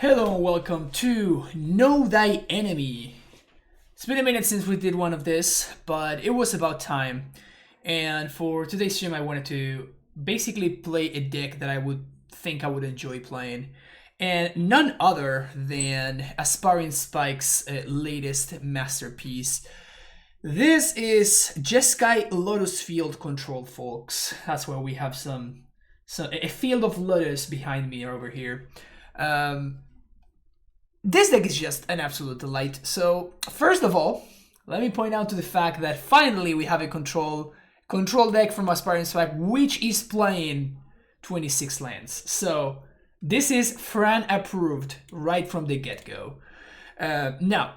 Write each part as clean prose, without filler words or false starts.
Hello and welcome to Know Thy Enemy. It's been a minute since we did one of this, but it was about time. And for today's stream I wanted to basically play a deck that I would think I would enjoy playing. And none other than Aspiring Spike's latest masterpiece. This is Jeskai Lotus Field control, folks. That's where we have a field of lotus behind me over here. This deck is just an absolute delight. So first of all, let me point out to the fact that finally we have a control deck from Aspiring Spike, which is playing 26 lands. So this is Fran approved right from the get-go. Now,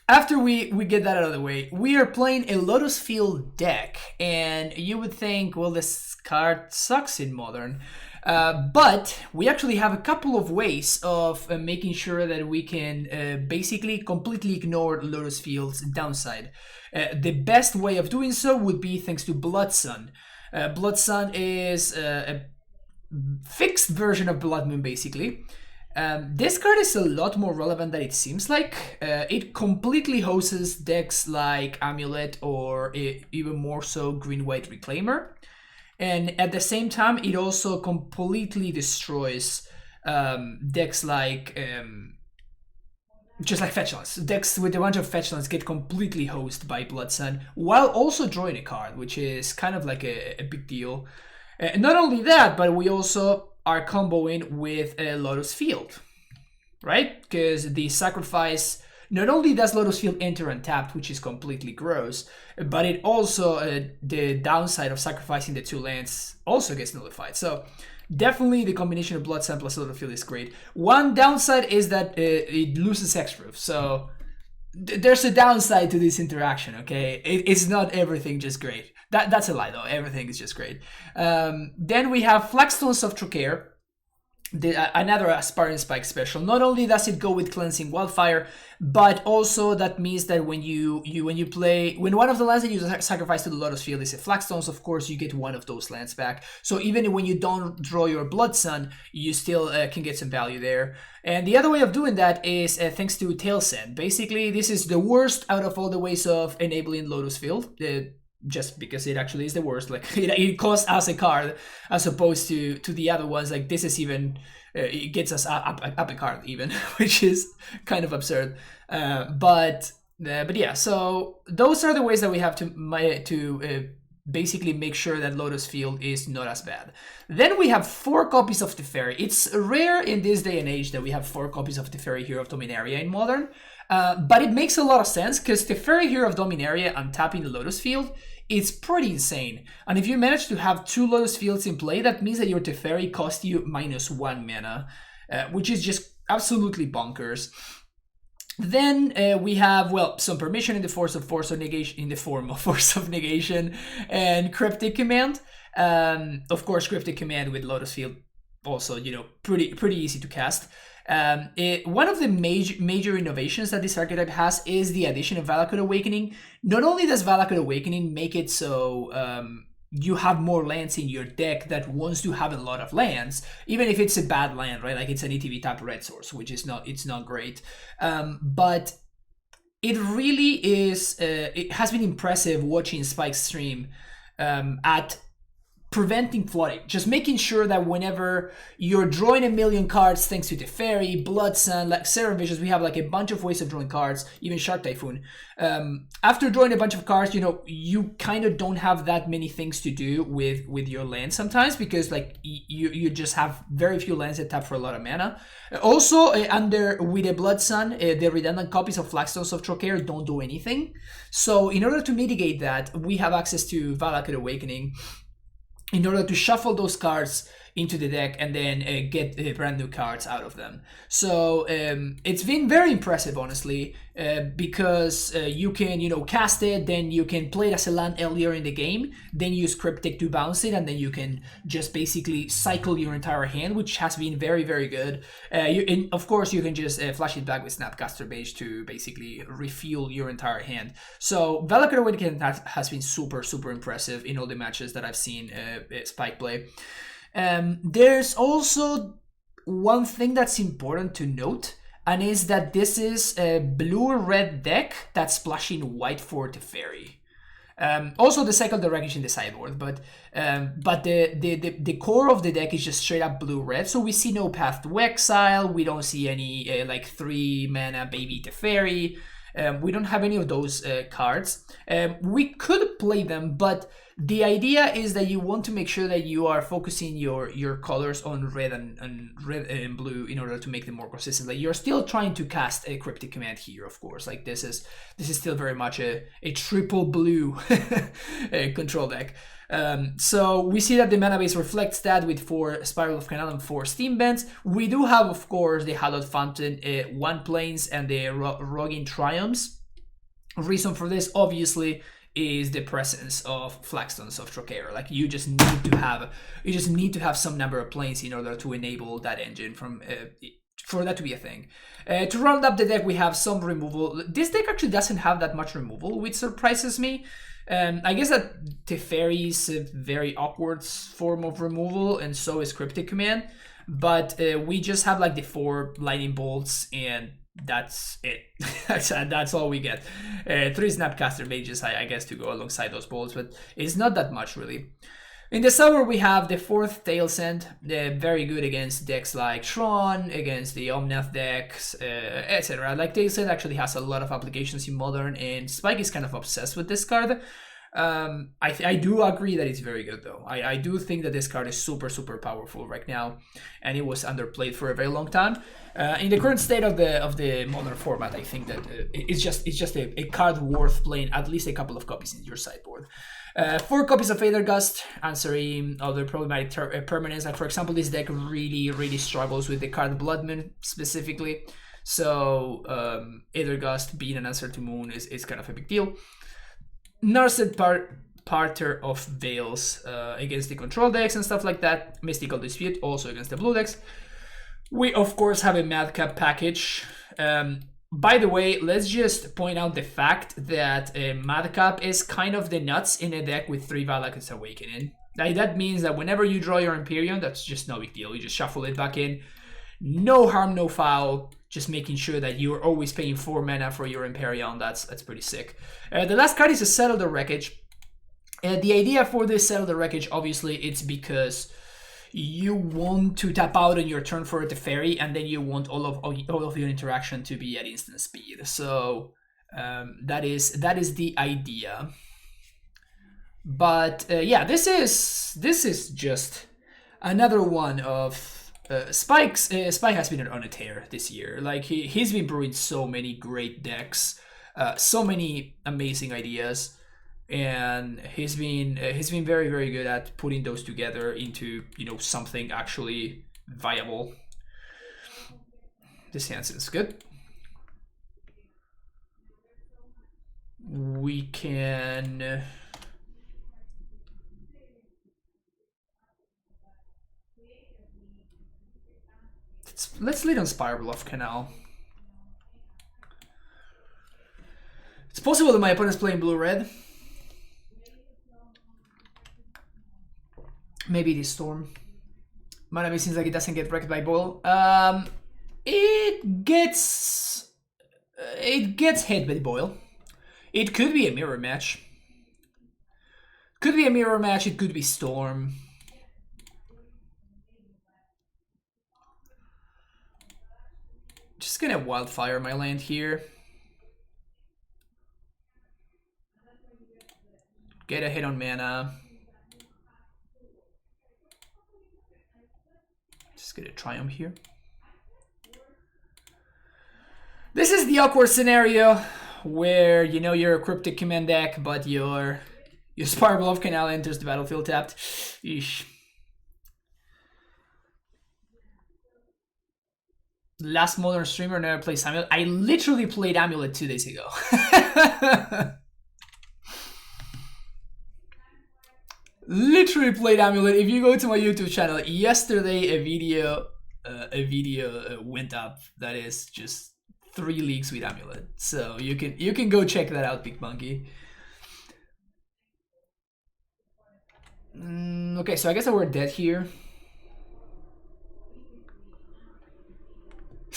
after we get that out of the way, we are playing a Lotus Field deck, and you would think, well, this card sucks in Modern. But we actually have a couple of ways of making sure that we can basically completely ignore Lotus Field's downside. The best way of doing so would be thanks to Blood Sun. Blood Sun is a fixed version of Blood Moon, basically. This card is a lot more relevant than it seems like. It completely hosts decks like Amulet or even more so Green-White Reclaimer. And at the same time, it also completely destroys decks like just like Fetchlands. Decks with a bunch of Fetchlands get completely hosted by Blood Sun while also drawing a card, which is kind of like a big deal. Not only that, but we also are comboing with a Lotus Field, right? Because the sacrifice, not only does Lotus Field enter untapped, which is completely gross, but it also, the downside of sacrificing the two lands also gets nullified. So definitely the combination of Blood Sun plus Lotus Field is great. One downside is that it loses Hexproof. So there's a downside to this interaction, okay? It's not everything just great. That's a lie though, everything is just great. Then we have Flagstones of Trocare. Another Aspiring Spike special. Not only does it go with Cleansing Wildfire, but also that means that when when one of the lands that you sacrifice to the Lotus Field is a Flagstones, of course you get one of those lands back. So even when you don't draw your Blood Sun, you still can get some value there. And the other way of doing that is thanks to Tail Send. Basically, this is the worst out of all the ways of enabling Lotus Field. Just because it actually is the worst, like it costs us a card as opposed to the other ones. Like this is even it gets us up a card even, which is kind of absurd. But yeah, so those are the ways that we have to basically make sure that Lotus Field is not as bad. Then we have 4 copies of Teferi. It's rare in this day and age that we have 4 copies of Teferi, Hero of Dominaria in Modern. But it makes a lot of sense because Teferi, Hero of Dominaria untapping the Lotus Field, it's pretty insane. And if you manage to have 2 Lotus Fields in play, that means that your Teferi costs you -1 mana, which is just absolutely bonkers. Then we have, well, some permission in the form of Force of Negation and Cryptic Command. Of course, Cryptic Command with Lotus Field also, pretty easy to cast. One of the major innovations that this archetype has is the addition of Valakut Awakening. Not only does Valakut Awakening make it so you have more lands in your deck that wants to have a lot of lands, even if it's a bad land, right? Like it's an ETB tap red source, which is not great. But it really is. It has been impressive watching Spike's stream at preventing flooding, just making sure that whenever you're drawing a million cards thanks to Teferi, Blood Sun, like Serum Visions, we have like a bunch of ways of drawing cards, even Shark Typhoon. After drawing a bunch of cards, you kind of don't have that many things to do with your land sometimes because like you just have very few lands that tap for a lot of mana. Also, with a Blood Sun, the redundant copies of Flagstones of Trocare don't do anything. So in order to mitigate that, we have access to Valakut Awakening in order to shuffle those cards into the deck and then get brand new cards out of them. So it's been very impressive, honestly, because you can, cast it, then you can play it as a land earlier in the game, then use Cryptic to bounce it, and then you can just basically cycle your entire hand, which has been very, very good. And of course, you can just flash it back with Snapcaster Mage to basically refuel your entire hand. So Valakut Awakening has been super, super impressive in all the matches that I've seen Spike play. There's also one thing that's important to note, and is that this is a blue-red deck that's splashing white for Teferi. Also, the cycle direct is in the sideboard, but the core of the deck is just straight up blue-red. So we see no Path to Exile. We don't see any like 3-mana baby Teferi. We don't have any of those cards. We could play them, but the idea is that you want to make sure that you are focusing your colors on red and blue in order to make them more consistent. Like, you're still trying to cast a Cryptic Command here, of course. Like, this is still very much a triple blue control deck. So we see that the mana base reflects that with 4 Spiral of Canal and 4 Steam Vents. We do have, of course, the Hallowed Fountain, 1 Plains, and the Rogin Triumphs. Reason for this, obviously, is the presence of Flagstones of Trocaire. Like, you just need to have some number of planes in order to enable that engine for that to be a thing. To round up the deck, we have some removal. This deck actually doesn't have that much removal, which surprises me. I guess that Teferi is a very awkward form of removal, and so is Cryptic Command. But we just have like the 4 Lightning Bolts, and that's it. That's all we get. 3 Snapcaster Mages, I guess, to go alongside those bolts, but it's not that much really. In the summer, we have the 4th Tailsend, very good against decks like Tron, against the Omnath decks, etc. Like, Tailsend actually has a lot of applications in Modern, and Spike is kind of obsessed with this card. I do agree that it's very good, though. I do think that this card is super, super powerful right now, and it was underplayed for a very long time. In the current state of the Modern format, I think that it's just a card worth playing at least a couple of copies in your sideboard. 4 copies of Aether Gust, answering other problematic permanents. Like, for example, this deck really struggles with the card Blood Moon specifically. So Aether Gust being an answer to Moon is kind of a big deal. Narset Parter of Veils against the control decks and stuff like that. Mystical Dispute also against the blue decks. We, of course, have a Madcap package. By the way, let's just point out the fact that Madcap is kind of the nuts in a deck with 3 Valakut's Awakening. Like, that means that whenever you draw your Empyrean, that's just no big deal. You just shuffle it back in. No harm, no foul. Just making sure that you're always paying 4 mana for your Empyrean. That's pretty sick. The last card is a Settle the Wreckage. The idea for this Settle the Wreckage, obviously, it's because you want to tap out on your turn for a Teferi, and then you want all of your interaction to be at instant speed. So that is the idea. But yeah, this is just another one of Spike has been on a tear this year. Like, he's been brewing so many great decks, so many amazing ideas, and he's been very, very good at putting those together into, you know, something actually viable. This hand is good. We can let's lead on Spiral of Canal. It's possible that my opponent's playing blue-red. Maybe this Storm. Mana base seems like it doesn't get wrecked by Boil. It gets hit by Boil. It could be a mirror match. Could be a mirror match. It could be Storm. Just gonna Wildfire my land here. Get a hit on mana. Just gonna Triumph here. This is the awkward scenario where, you know, you're a Cryptic Command deck, but your Spiral of Canal enters the battlefield tapped. Eesh. Last Modern streamer never played Amulet. I literally played Amulet 2 days ago. Literally played Amulet. If you go to my YouTube channel, yesterday a video went up that is just 3 leagues with Amulet. So you can go check that out, Big Monkey. Okay, so I guess that we're dead here.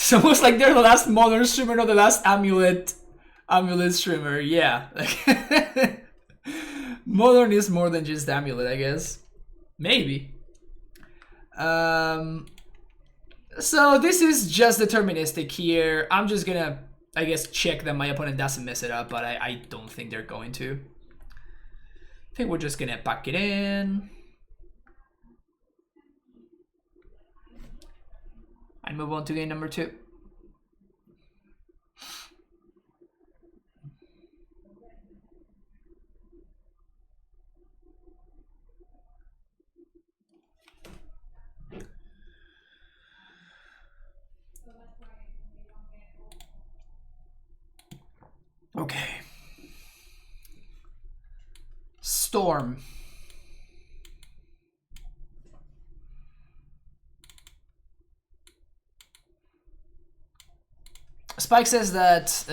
It's almost like they're the last modern streamer, not the last amulet streamer. Yeah. Modern is more than just amulet, I guess. Maybe. So this is just deterministic here. I'm just gonna, I guess, check that my opponent doesn't mess it up, but I don't think they're going to. I think we're just gonna pack it in. And move on to game number 2. Okay. Storm. Spike says that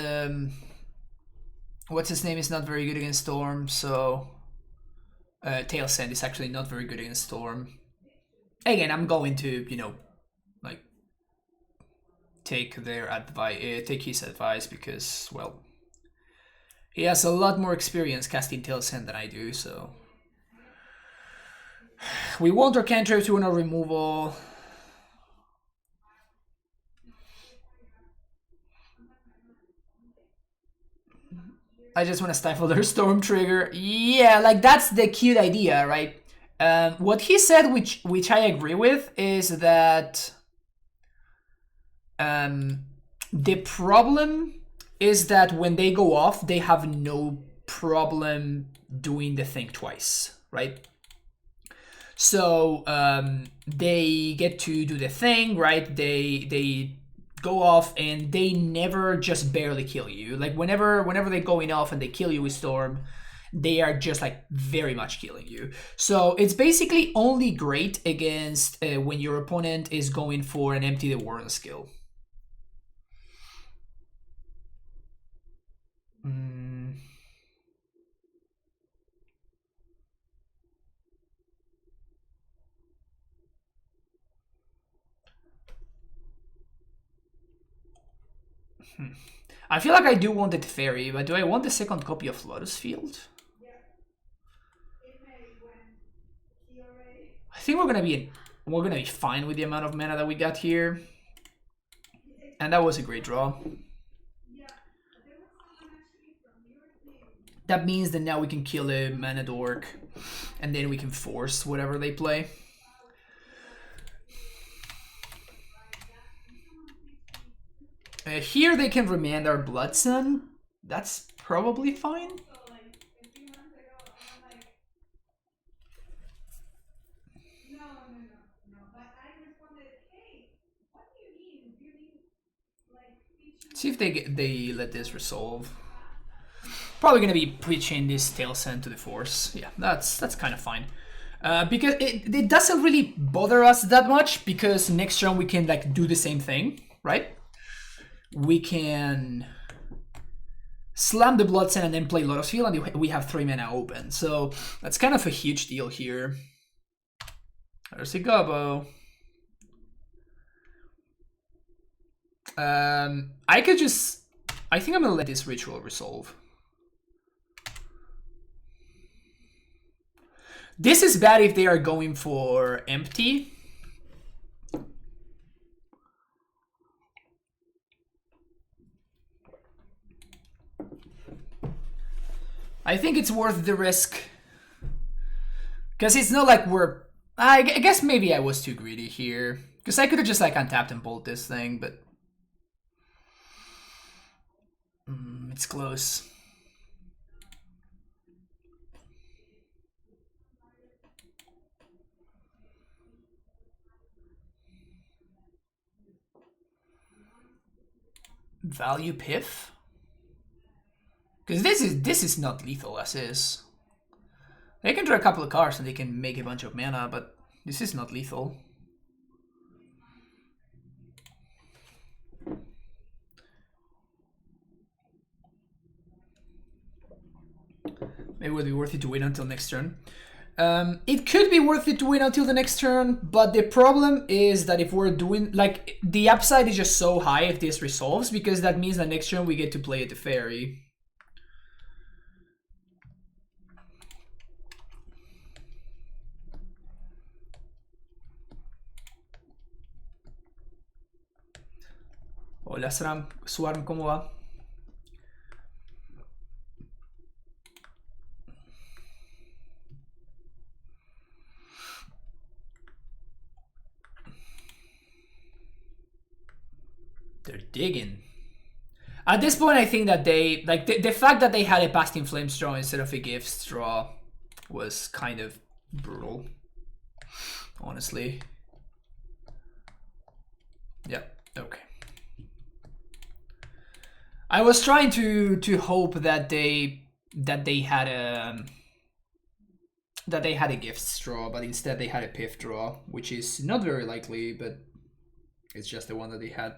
what's his name is not very good against Storm, so Tail Sand is actually not very good against Storm. Again, I'm going to, you know, like take their advice, take his advice, because, well, he has a lot more experience casting Tail Sand than I do, so we want our cantrip to our removal. I just want to stifle their Storm trigger. Yeah, like that's the cute idea, right? What he said, which I agree with, is that the problem is that when they go off, they have no problem doing the thing twice, right? So they get to do the thing, right? They go off and they never just barely kill you. Like whenever they're going off and they kill you with Storm, they are just like very much killing you. So it's basically only great against when your opponent is going for an Empty the Warren skill. I feel like I do want the Fairy, but do I want the second copy of Lotus Field? I think we're gonna be fine with the amount of mana that we got here. And that was a great draw. That means that now we can kill a mana dork, and then we can force whatever they play. Here they can remand our Blood Sun. That's probably fine. See if they let this resolve. Probably gonna be preaching this Tail Sand to the Force. Yeah, that's kind of fine. Because it doesn't really bother us that much, because next turn we can like do the same thing, right? We can slam the Blood Sand and then play Lotus Field, and we have 3 mana open. So that's kind of a huge deal here. There's a Gobbo. I think I'm gonna let this ritual resolve. This is bad if they are going for empty. I think it's worth the risk. Because it's not like we're... I guess maybe I was too greedy here. Because I could have just like untapped and bolt this thing, but... it's close. Value Piff? Because this is not lethal as is. They can draw a couple of cards and they can make a bunch of mana, but this is not lethal. Maybe it would be worth it to wait until next turn. It could be worth it to win until the next turn, but the problem is that if we're doing, like, the upside is just so high if this resolves, because that means that next turn we get to play a Teferi. Hola Swarm, ¿cómo va? They're digging. At this point, I think that they, like, the fact that they had a Past in Flames draw instead of a Gifts draw was kind of brutal, honestly. Yep, okay. I was trying to hope that they had a Gifts draw, but instead they had a Piff draw, which is not very likely, but it's just the one that they had.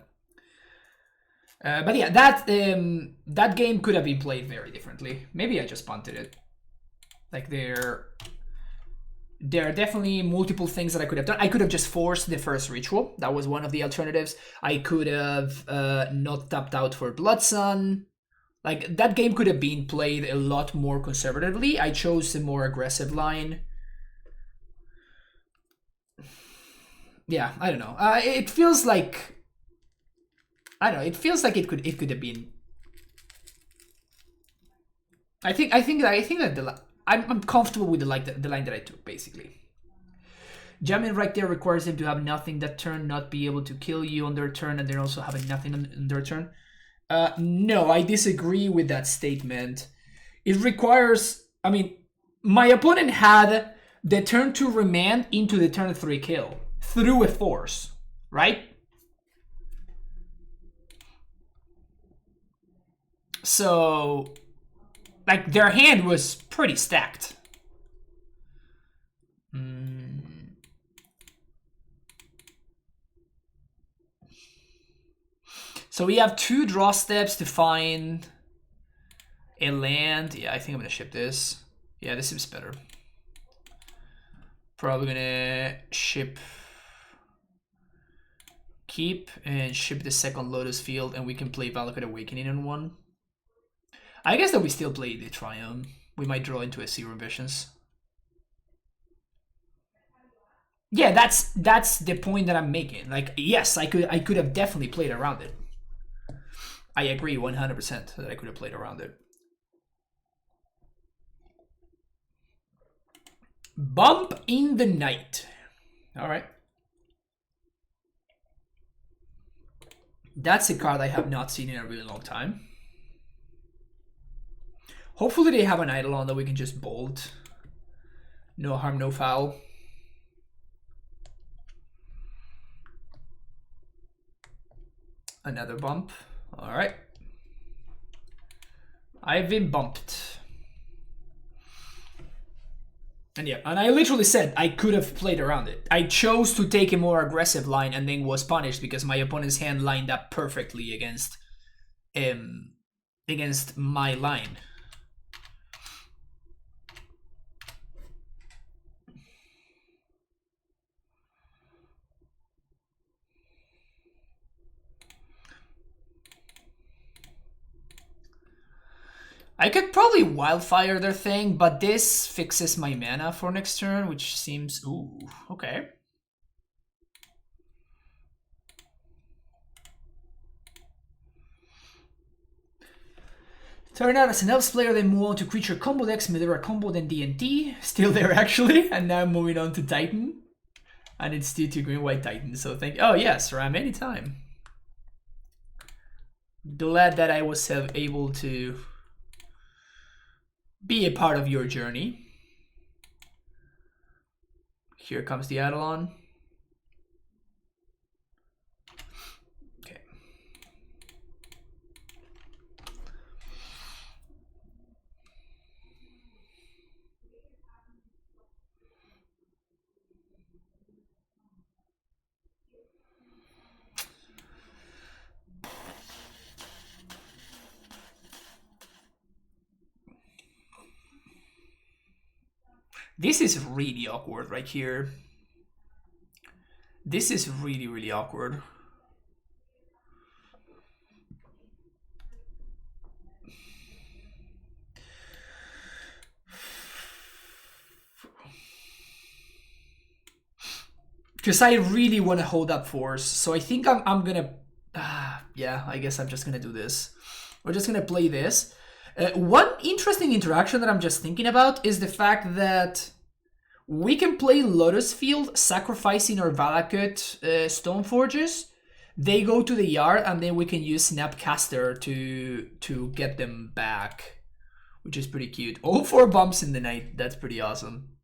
But yeah, that game could have been played very differently. Maybe I just punted it. Like, there are definitely multiple things that I could have done. I could have just forced the first ritual. That was one of the alternatives. I could have not tapped out for Blood Sun. Like, that game could have been played a lot more conservatively. I chose a more aggressive line. Yeah, I don't know. It feels like, I don't know. It feels like it could have been. I think that I'm comfortable with the line that I took, basically. Jamming right there requires them to have nothing that turn, not be able to kill you on their turn, and then also having nothing on their turn. No, I disagree with that statement. It requires, I mean, my opponent had the turn 2 remand into the turn 3 kill through a force, right? So, like, their hand was pretty stacked. So we have 2 draw steps to find a land. Yeah, I think I'm gonna ship this. Yeah, this seems better. Probably gonna ship Keep and ship the second Lotus Field, and we can play Valakut Awakening on 1. I guess that we still play the Triumph. We might draw into a Serum Visions. Yeah, that's the point that I'm making. Like, yes, I could have definitely played around it. I agree 100% that I could have played around it. Bump in the Night. All right. That's a card I have not seen in a really long time. Hopefully they have an Eidolon that we can just bolt. No harm, no foul. Another bump. All right. I've been bumped. And yeah, and I literally said I could have played around it. I chose to take a more aggressive line and then was punished because my opponent's hand lined up perfectly against my line. I could probably Wildfire their thing, but this fixes my mana for next turn, which seems... Ooh, okay. Turn out as an Elves player, then move on to Creature combo decks, Medora combo, then D&D. Still there, actually. And now moving on to Titan. And it's T2 Green-White Titan, so thank you. Oh, yes, Ram, anytime. Glad that I was able to be a part of your journey. Here comes the Eidolon. Okay. This is really awkward right here. This is really, really awkward. Because I really want to hold up force, so I think I'm gonna... yeah, I guess I'm just gonna do this. We're just gonna play this. One interesting interaction that I'm just thinking about is the fact that we can play Lotus Field, sacrificing our Valakut Stoneforges. They go to the yard, and then we can use Snapcaster to get them back, which is pretty cute. All 4 bumps in the night. That's pretty awesome.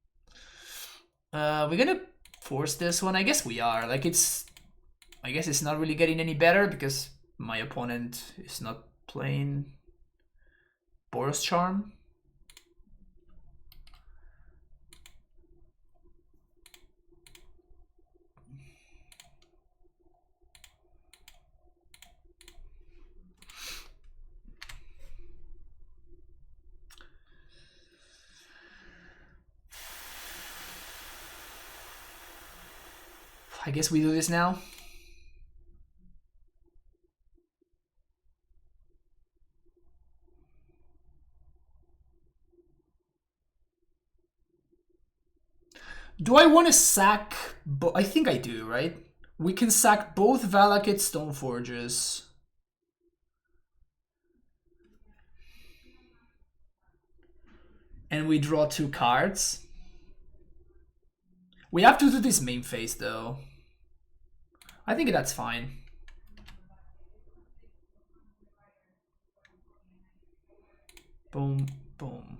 We're gonna force this one. I guess we are. Like, I guess it's not really getting any better because my opponent is not playing Boros Charm. I guess we do this now. Do I want to sack... I think I do, right? We can sack both Valakut Stoneforges. And we draw 2 cards. We have to do this main phase, though. I think that's fine. Boom, boom.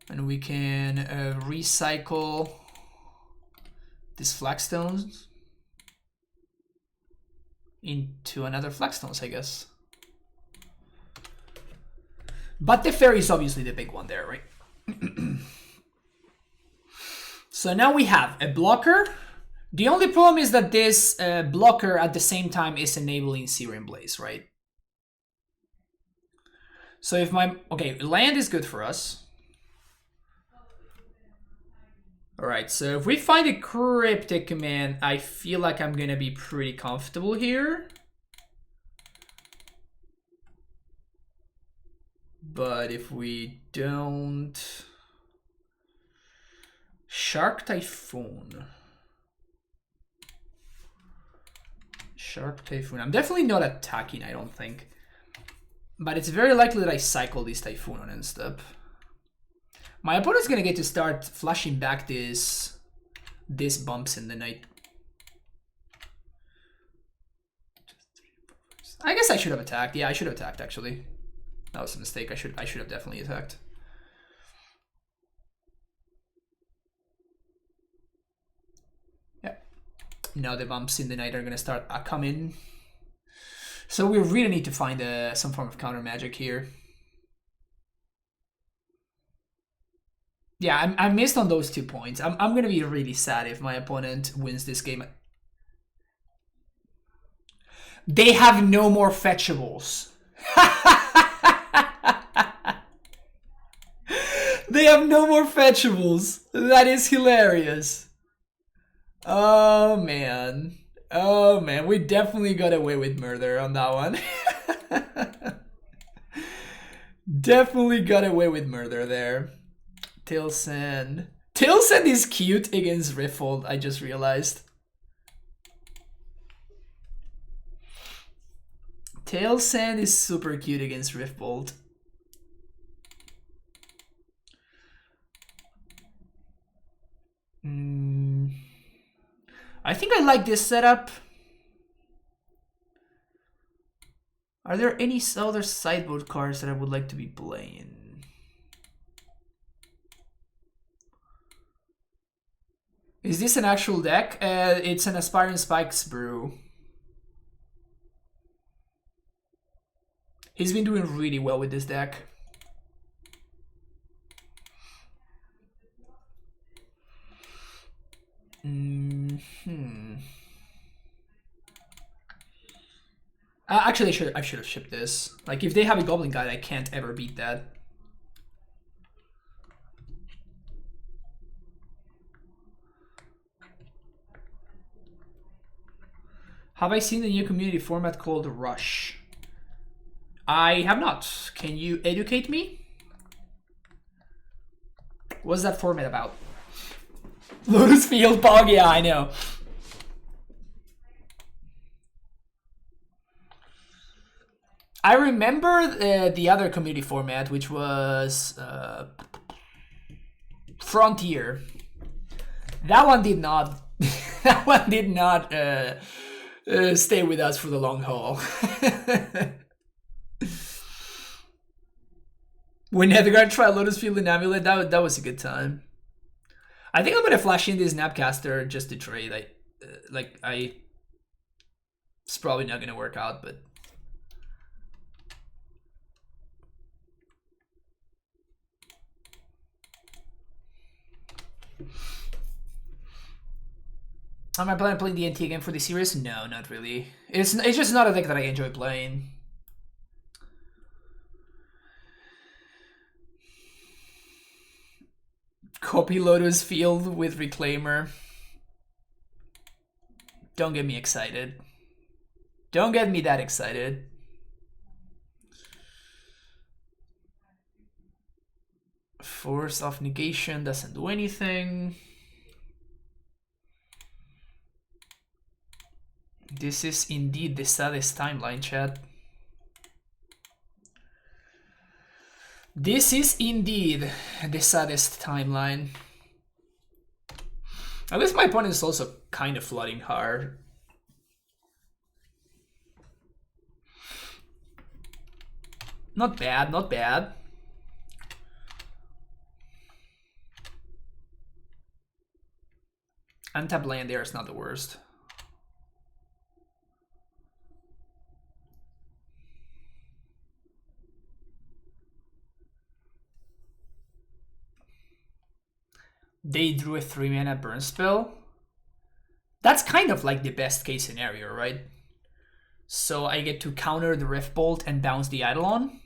And we can recycle these flagstones into another flagstones, I guess. But the fairy is obviously the big one there, right? So now we have a blocker. The only problem is that this blocker at the same time is enabling Searing Blaze, right? So if my... Okay, land is good for us. Alright, so if we find a Cryptic Command, I feel like I'm gonna be pretty comfortable here. But if we don't... Shark Typhoon. Shark Typhoon. I'm definitely not attacking, I don't think. But it's very likely that I cycle this Typhoon on end step. My opponent's gonna get to start flashing back these bumps in the night. I guess I should have attacked. Yeah, I should have attacked, actually. That was a mistake. I should have definitely attacked. Yeah. Now the bumps in the night are gonna start coming. So we really need to find some form of counter magic here. Yeah, I missed on those 2 points. I'm gonna be really sad if my opponent wins this game. They have no more fetchables. They have no more fetchables. That is hilarious. Oh man. Oh man, we definitely got away with murder on that one. Definitely got away with murder there. Tilsend. Tilsend is cute against Riftfold, I just realized. Tilsend is super cute against Riftbolt. I think I like this setup. Are there any other sideboard cards that I would like to be playing? Is this an actual deck? It's an Aspiring Spikes brew. He's been doing really well with this deck. Actually, I should have shipped this. Like, if they have a Goblin Guide, I can't ever beat that. Have I seen the new community format called Rush? I have not. Can you educate me? What's that format about? Lotus Field Pog, yeah, I know. I remember the other community format, which was Frontier. That one did not. That one did not stay with us for the long haul. When Edgar tried Lotus Field and Amulet, that was a good time. I think I'm gonna flash in this Snapcaster just to trade. It's probably not gonna work out, but. Am I planning on playing D&T again for the series? No, not really. It's just not a deck that I enjoy playing. Copy Lotus Field with Reclaimer. Don't get me excited. Don't get me that excited. Force of Negation doesn't do anything. This is indeed the saddest timeline, chat. This is indeed the saddest timeline. At least my opponent is also kind of flooding hard. Not bad, not bad. Untap land there is not the worst. They drew a 3-mana burn spell. That's kind of like the best case scenario, right? So I get to counter the Rift Bolt and bounce the Eidolon.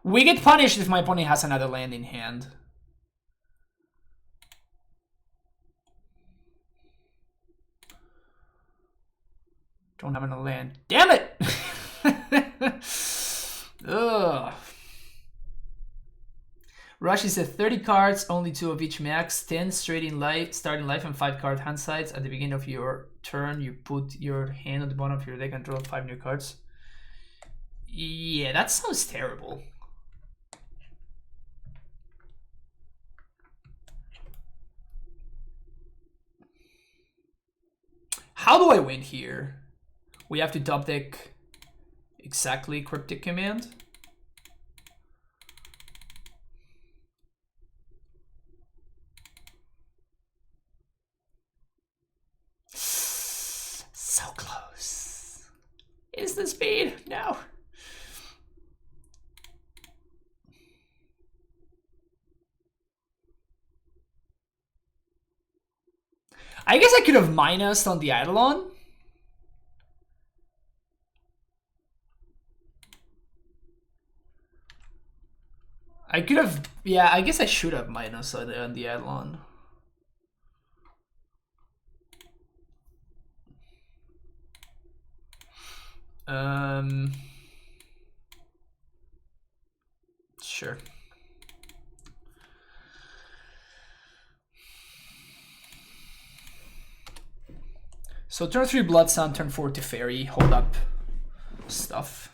We get punished if my opponent has another land in hand. Don't have another land. Damn it! Ugh. Rush is at 30 cards, only 2 of each max, 10 straight in life, starting life, and 5 card hand sides. At the beginning of your turn, you put your hand on the bottom of your deck and draw 5 new cards. Yeah, that sounds terrible. How do I win here? We have to top deck exactly Cryptic Command. So close. Is the speed? No. I guess I could have minused on the Eidolon. I could have, yeah, I guess I should have minus on the Eidolon. Sure. So turn 3 Blood Sun, turn 4 Teferi, hold up stuff.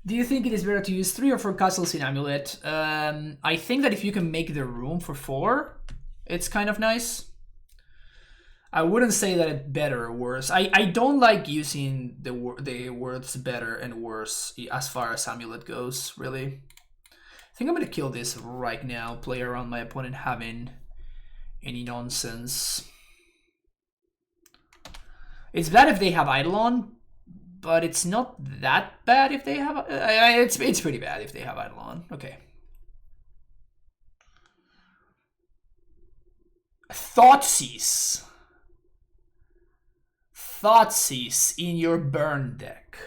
Do you think it is better to use 3 or 4 castles in Amulet? I think that if you can make the room for 4, it's kind of nice. I wouldn't say that it's better or worse. I don't like using the words better and worse as far as Amulet goes, really. I think I'm going to kill this right now, play around my opponent having any nonsense. It's bad if they have Eidolon, but it's not that bad if they have... it's pretty bad if they have Eidolon. Okay. Thoughtseize. Thoughtseize in your burn deck.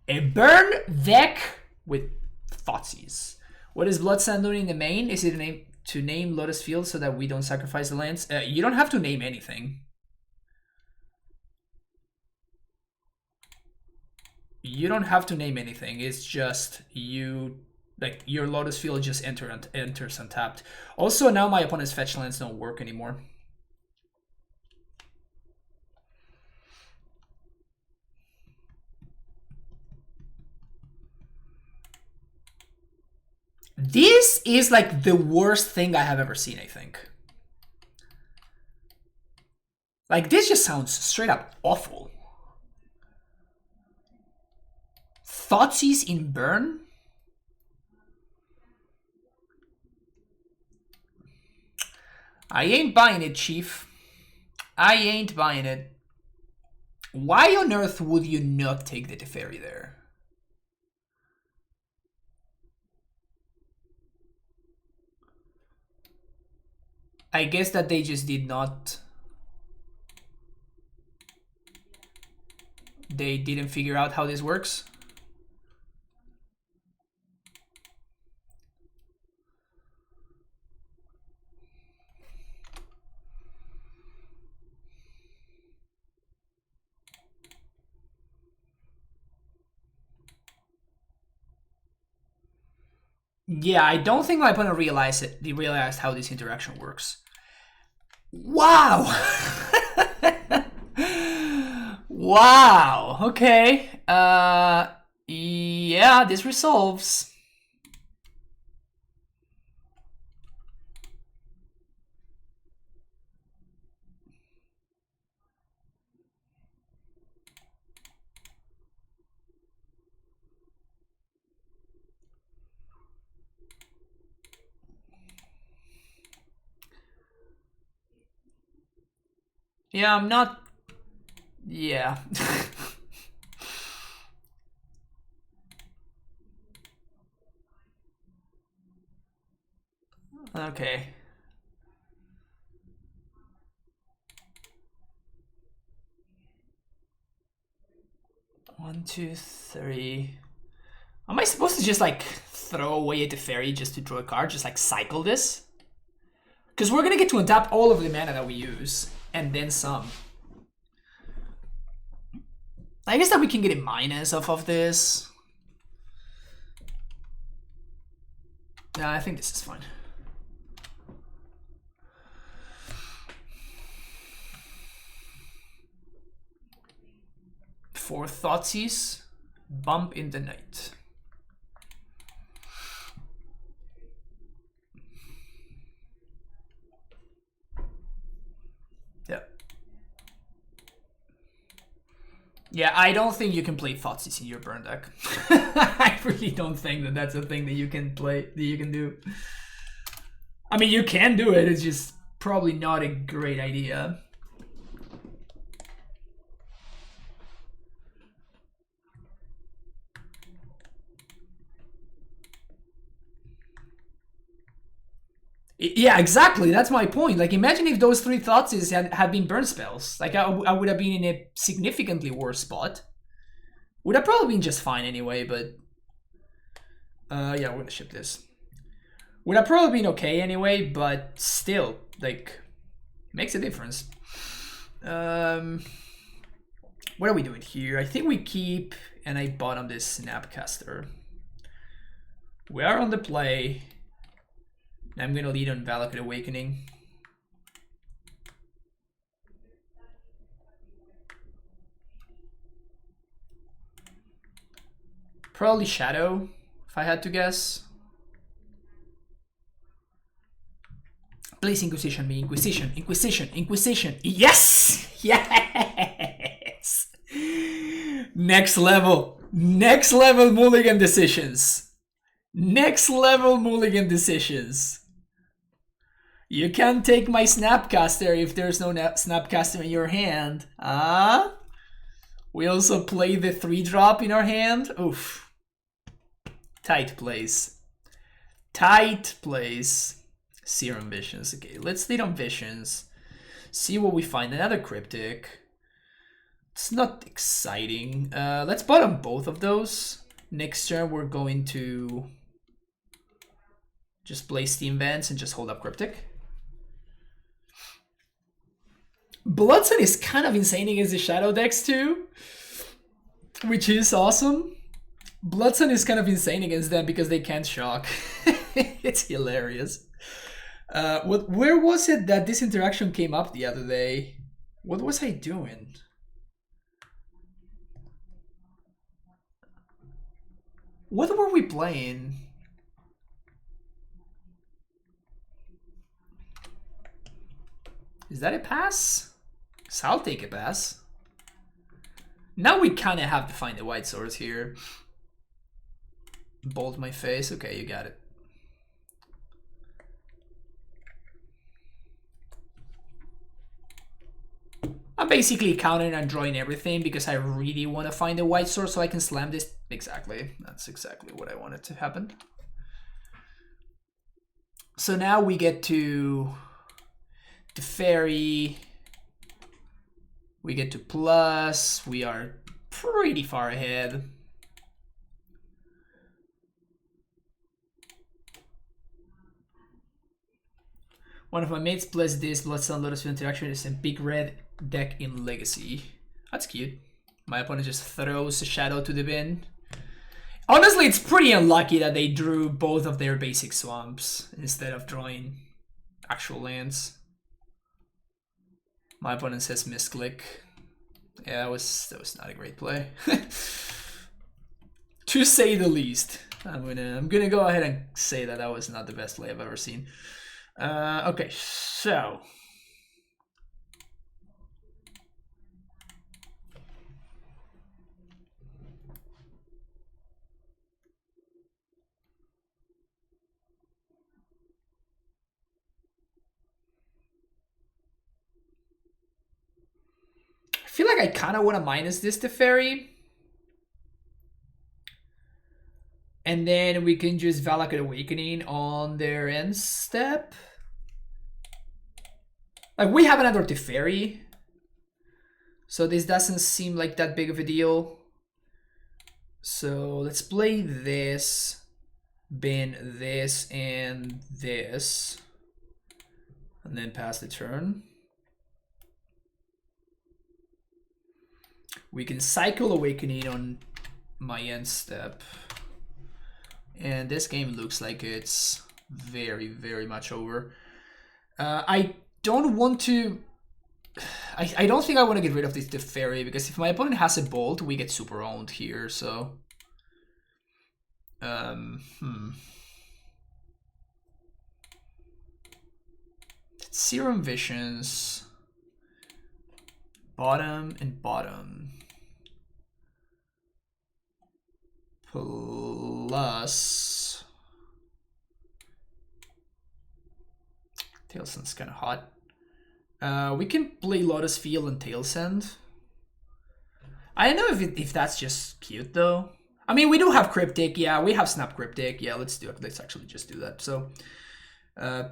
A burn deck with Thoughtseize. What is Bloodsand doing in the main? Is it to name Lotus Field so that we don't sacrifice the lands? You don't have to name anything. You don't have to name anything. It's just you, like your Lotus Field just enters untapped. Also, now my opponent's fetch lands don't work anymore. This is like the worst thing I have ever seen, I think. Like, this just sounds straight up awful. Thoughtseize in burn? I ain't buying it, Chief. I ain't buying it. Why on earth would you not take the Teferi there? I guess that they just did not... They didn't figure out how this works. Yeah, I don't think my opponent realized it. They realized how this interaction works. Wow! Wow, okay. Yeah, this resolves. Yeah, I'm not... Yeah. Okay. One, two, three. Am I supposed to just like throw away a Teferi just to draw a card? Just like cycle this? Because we're gonna get to untap all of the mana that we use. And then some. I guess that we can get a minus off of this. Nah, I think this is fine. For Thoughtseize, bump in the night. Yeah, I don't think you can play Thoughtseize in your burn deck. I really don't think that that's a thing that you can play, that you can do. I mean, you can do it, it's just probably not a great idea. Yeah, exactly. That's my point. Like, imagine if those three Thoughtseize had been burn spells. Like, I would have been in a significantly worse spot. Would have probably been just fine anyway, but... yeah, we're gonna ship this. Would have probably been okay anyway, but still, like, makes a difference. What are we doing here? I think we keep, and I bottom this Snapcaster. We are on the play. I'm gonna lead on Valakut Awakening. Probably Shadow, if I had to guess. Please Inquisition me, Inquisition, Inquisition, Inquisition. Yes! Yes! Next level. Next level mulligan decisions. Next level mulligan decisions. You can't take my Snapcaster if there's no Snapcaster in your hand. Ah? We also play the 3-drop in our hand. Oof. Tight plays. Tight plays. Serum Visions. Okay, let's lead on Visions. See what we find. Another Cryptic. It's not exciting. Let's bottom both of those. Next turn we're going to just play Steam Vents and just hold up Cryptic. Bloodsun is kind of insane against the Shadow decks too, which is awesome. Bloodsun is kind of insane against them because they can't shock. It's hilarious. Where was it that this interaction came up the other day? What was I doing? What were we playing? Is that a pass? So I'll take a pass. Now we kind of have to find the white source here. Bolt my face. Okay, you got it. I'm basically counting on drawing everything because I really want to find the white source so I can slam this. Exactly. That's exactly what I wanted to happen. So now we get to the fairy. We get to plus. We are pretty far ahead. One of my mates plays this Bloodstone Lotus Field interaction is a big red deck in Legacy. That's cute. My opponent just throws a shadow to the bin. Honestly, it's pretty unlucky that they drew both of their basic swamps instead of drawing actual lands. My opponent says misclick. Yeah, that was not a great play. To say the least. I'm gonna go ahead and say that that was not the best play I've ever seen. Okay, so I feel like I kind of want to minus this to fairy. And then we can just Valakut Awakening on their end step. Like, we have another Teferi. So this doesn't seem like that big of a deal. So let's play this, bin this, and this. And then pass the turn. We can cycle Awakening on my end step. And this game looks like it's very, very much over. I don't want to... I don't think I want to get rid of this Teferi, because if my opponent has a Bolt, we get super owned here, so... Serum Visions. Bottom and bottom. Plus... Tailsend's kind of hot. We can play Lotus Field and Tailsend. I don't know if that's just cute though. I mean, we do have Cryptic. Yeah, we have Snap Cryptic. Yeah, let's do it. Let's actually just do that. So,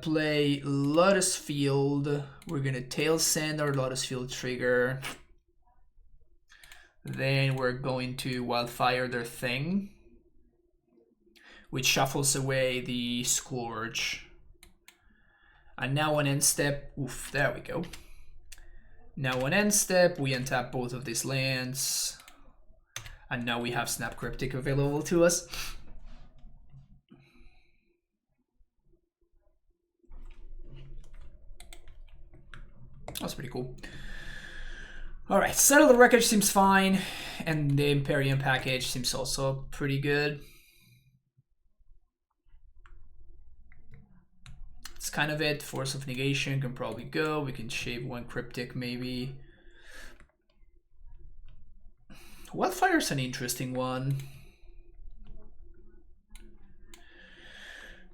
play Lotus Field. We're gonna Tailsend our Lotus Field trigger. Then we're going to Wildfire their thing, which shuffles away the Scourge. And now on end step, oof, there we go. Now on end step, we untap both of these lands. And now we have Snap Cryptic available to us. That's pretty cool. Alright, Settle the Wreckage seems fine. And the Imperium package seems also pretty good. That's kind of it. Force of Negation can probably go. We can shave one Cryptic maybe. Wildfire's an interesting one.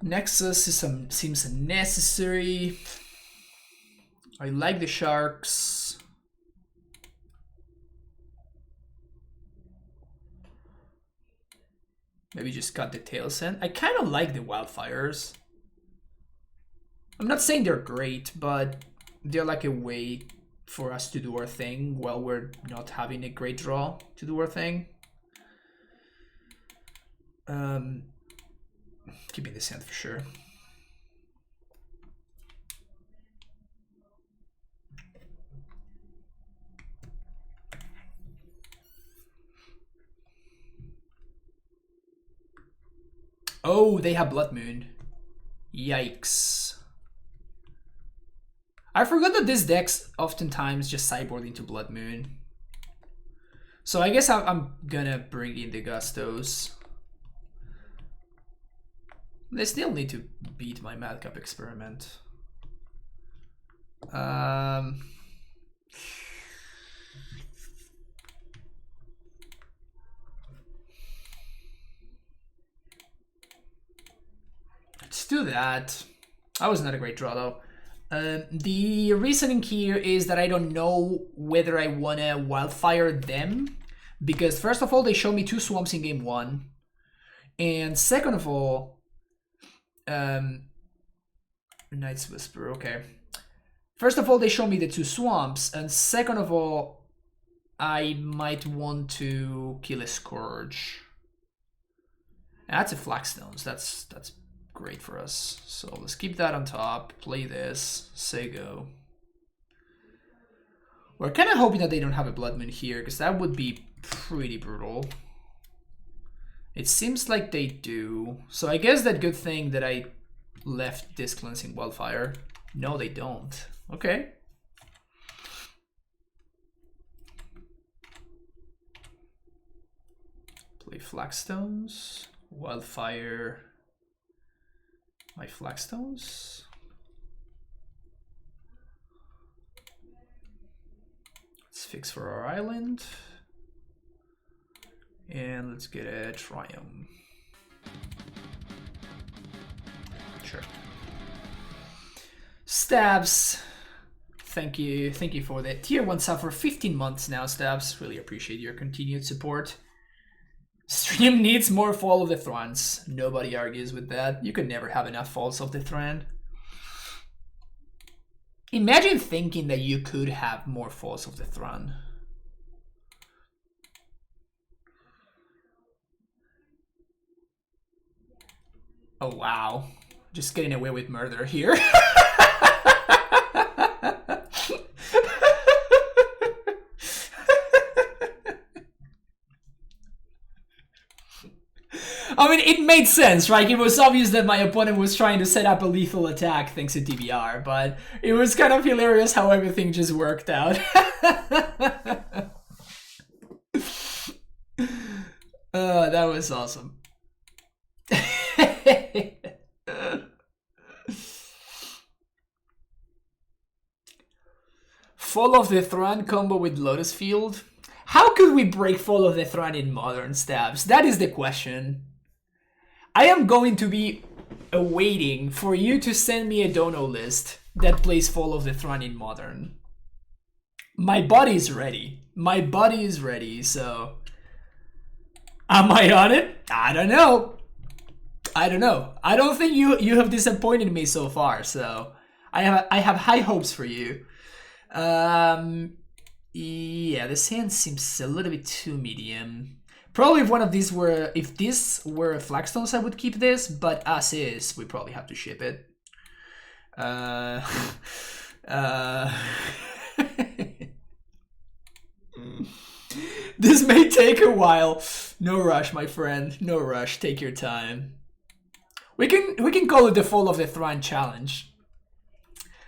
Nexus is seems unnecessary. I like the Sharks. Maybe just cut the Tailsend. I kind of like the Wildfires. I'm not saying they're great, but they're like a way for us to do our thing while we're not having a great draw to do our thing. Keeping this hand for sure. Oh, they have Blood Moon. Yikes. I forgot that this deck's oftentimes just sideboard into Blood Moon. So I guess I'm gonna bring in the Gustos. They still need to beat my Madcap Experiment. Let's do that. That was not a great draw though. The reasoning here is that I don't know whether I want to Wildfire them. Because first of all, they show me 2 swamps in game 1. And second of all, Night's Whisper, okay. First of all, they show me the 2 swamps. And second of all, I might want to kill a Scourge. That's a Flagstones. That's great for us. So let's keep that on top. Play this. Say go. We're kind of hoping that they don't have a Blood Moon here, because that would be pretty brutal. It seems like they do. So I guess that good thing that I left this Cleansing Wildfire. No, they don't. Okay. Play Flagstones. Wildfire. My Flagstones. Let's fix for our island. And let's get a Triumph. Sure. Stabs. Thank you for the tier 1 sub for 15 months now, Stabs. Really appreciate your continued support. Stream needs more Fall of the Thrones. Nobody argues with that. You can never have enough Falls of the Throne. Imagine thinking that you could have more Falls of the Throne. Oh wow. Just getting away with murder here. I mean, it made sense, right? It was obvious that my opponent was trying to set up a lethal attack thanks to TBR, but it was kind of hilarious how everything just worked out. That was awesome. Fall of the Throne combo with Lotus Field. How could we break Fall of the Throne in Modern, Stabs? That is the question. I am going to be waiting for you to send me a dono list that plays Fall of the Throne in Modern. My body is ready. My body is ready, so... Am I on it? I don't know. I don't know. I don't think you have disappointed me so far, so... I have high hopes for you. Yeah, this hand seems a little bit too medium. Probably if one of these were, if this were Flagstones, I would keep this, but as is, we probably have to ship it. This may take a while. No rush, my friend. No rush. Take your time. We can call it the Fall of the Throne challenge.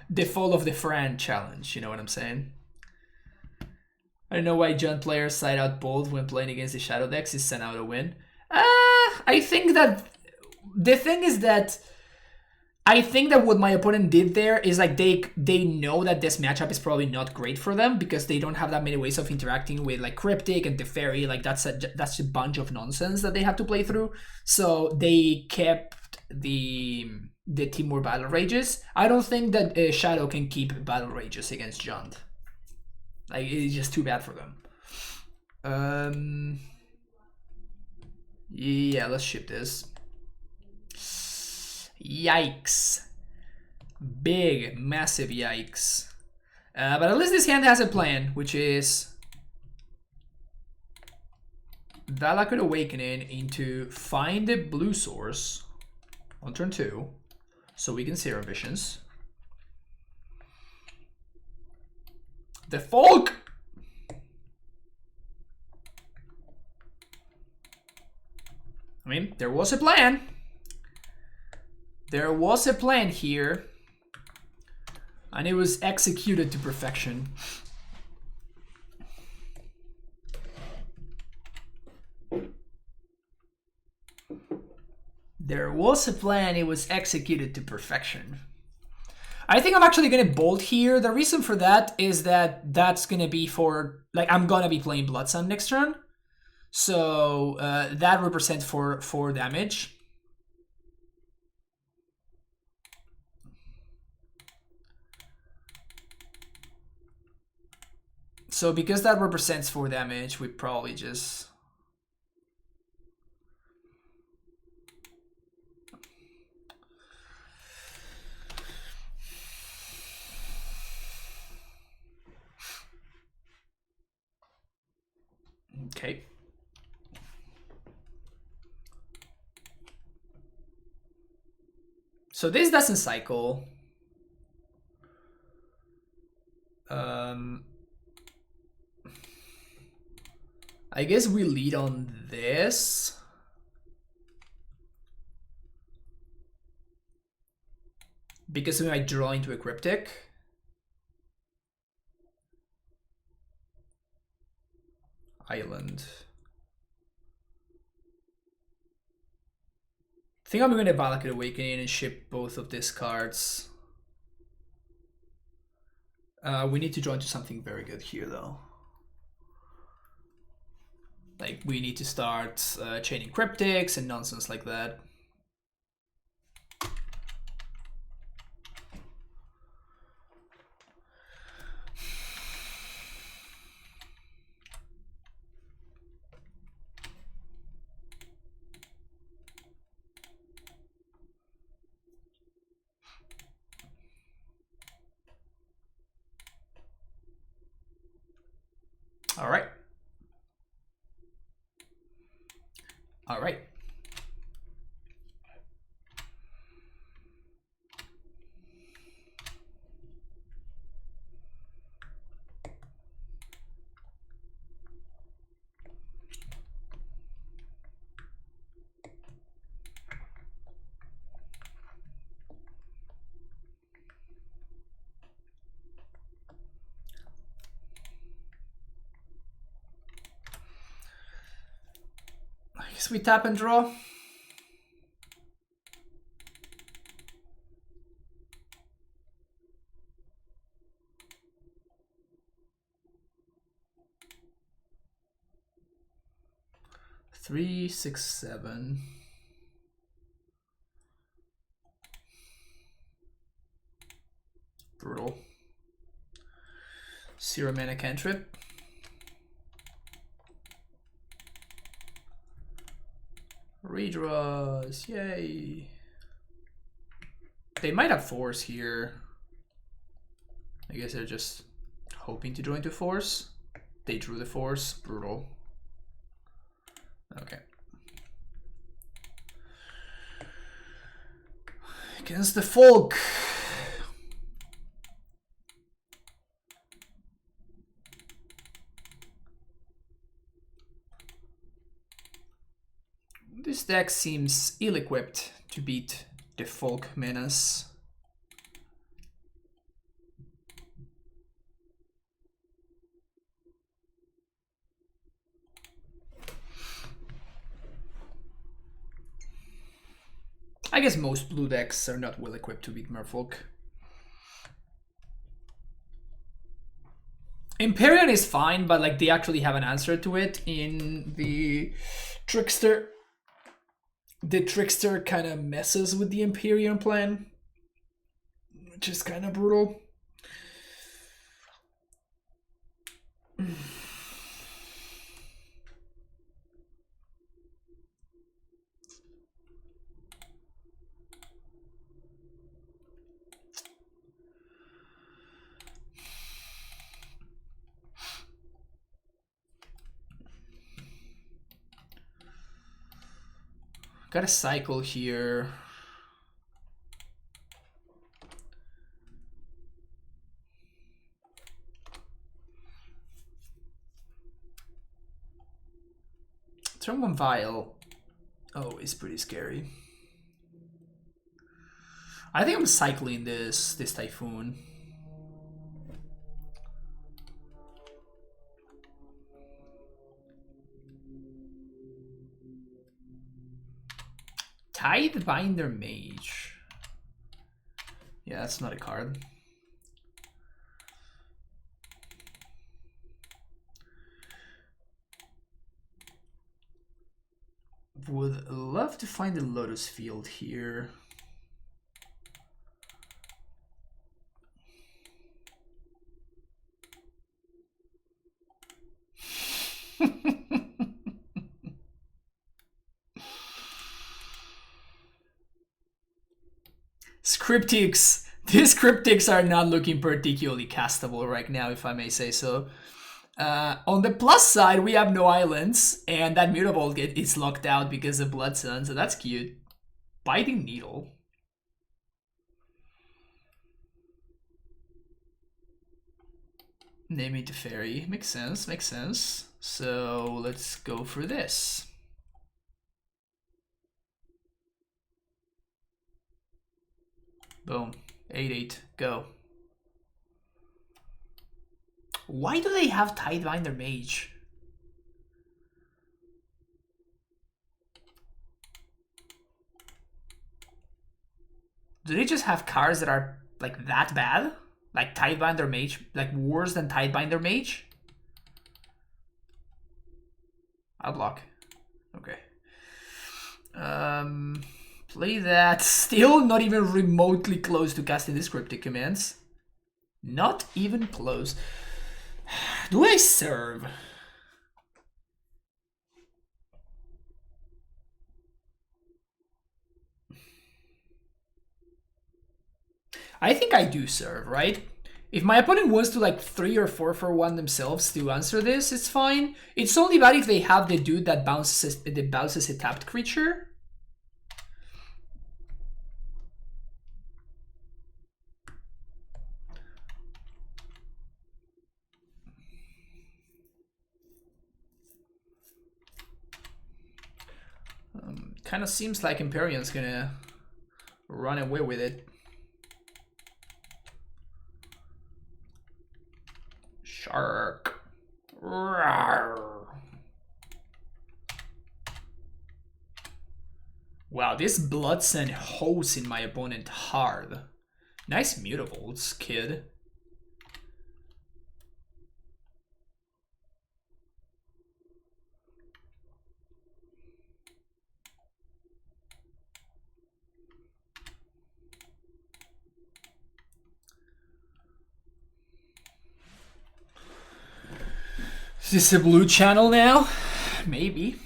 The Fall of the Fran challenge. You know what I'm saying? I don't know why John players side out bold when playing against the Shadow decks is sent out a win. I think that the thing is that I think that what my opponent did there is like they know that this matchup is probably not great for them because they don't have that many ways of interacting with like Cryptic and Teferi. Like that's a bunch of nonsense that they have to play through. So they kept the Timur Battle Rages. I don't think that Shadow can keep Battle Rages against Jund. Like, it's just too bad for them. Yeah, let's ship this. Yikes. Big, massive yikes. But at least this hand has a plan, which is Valakut Awakening into find the blue source on turn 2, so we can Zero Visions. The Folk! I mean, there was a plan. There was a plan here. And it was executed to perfection. There was a plan, it was executed to perfection. I think I'm actually going to bolt here. The reason for that is that that's going to be for, like, I'm going to be playing Blood Sun next turn. So that represents 4 damage. So because that represents 4 damage, we probably just... Okay. So this doesn't cycle. I guess we lead on this. Because we might draw into a Cryptic. Island. I think I'm going to Valakut Awakening and ship both of these cards. We need to draw into something very good here, though. Like, we need to start chaining Cryptics and nonsense like that. All right. All right. I guess we tap and draw. Three, 6, 7. Brutal. 0 mana cantrip. Redraws, yay. They might have force here. I guess they're just hoping to draw into force. They drew the force, brutal. Okay. Against the Folk. This deck seems ill-equipped to beat the Folk menace. I guess most blue decks are not well equipped to beat Merfolk. Imperion is fine, but like they actually have an answer to it in the Trickster. The Trickster kind of messes with the Imperion plan, which is kind of brutal. Got a cycle here. Turn 1 Vial. Oh, it's pretty scary. I think I'm cycling this Typhoon. Tidebinder Mage. Yeah, that's not a card. Would love to find the Lotus Field here. Cryptics. These cryptics are not looking particularly castable right now, if I may say so. On the plus side, we have no islands, and that Mutavault is locked out because of Blood Sun, so that's cute. Biting Needle. Name it to Fairy. Makes sense, makes sense. So let's go for this. Boom. 8/8. Go. Why do they have Tidebinder Mage? Do they just have cards that are like that bad? Like Tidebinder Mage? Like worse than Tidebinder Mage? I'll block. Okay. Play that. Still not even remotely close to casting these cryptic commands. Not even close. Do I serve? I think I do serve, right? If my opponent wants to like 3 or 4 for 1 themselves to answer this, it's fine. It's only bad if they have the dude that bounces a tapped creature. Kind of seems like Emperion's gonna run away with it. Shark. Rawr. Wow, this Blood Sun hoes in my opponent hard. Nice Mutavaults, kid. Is this a blue channel now? Maybe.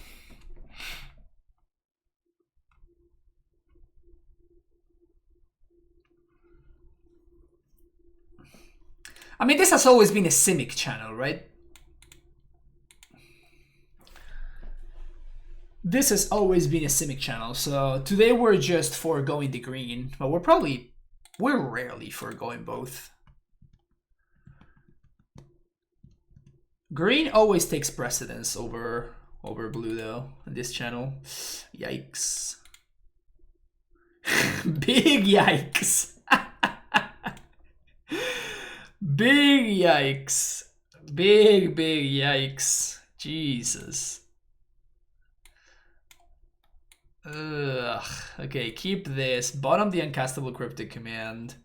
I mean, this has always been a Simic channel, right? This has always been a Simic channel, so today we're just foregoing the green, but we're rarely foregoing both. Green always takes precedence over blue though on this channel. Yikes. Big yikes. Big yikes. Big yikes. Jesus. Ugh. Okay, keep this. Bottom the uncastable cryptic command.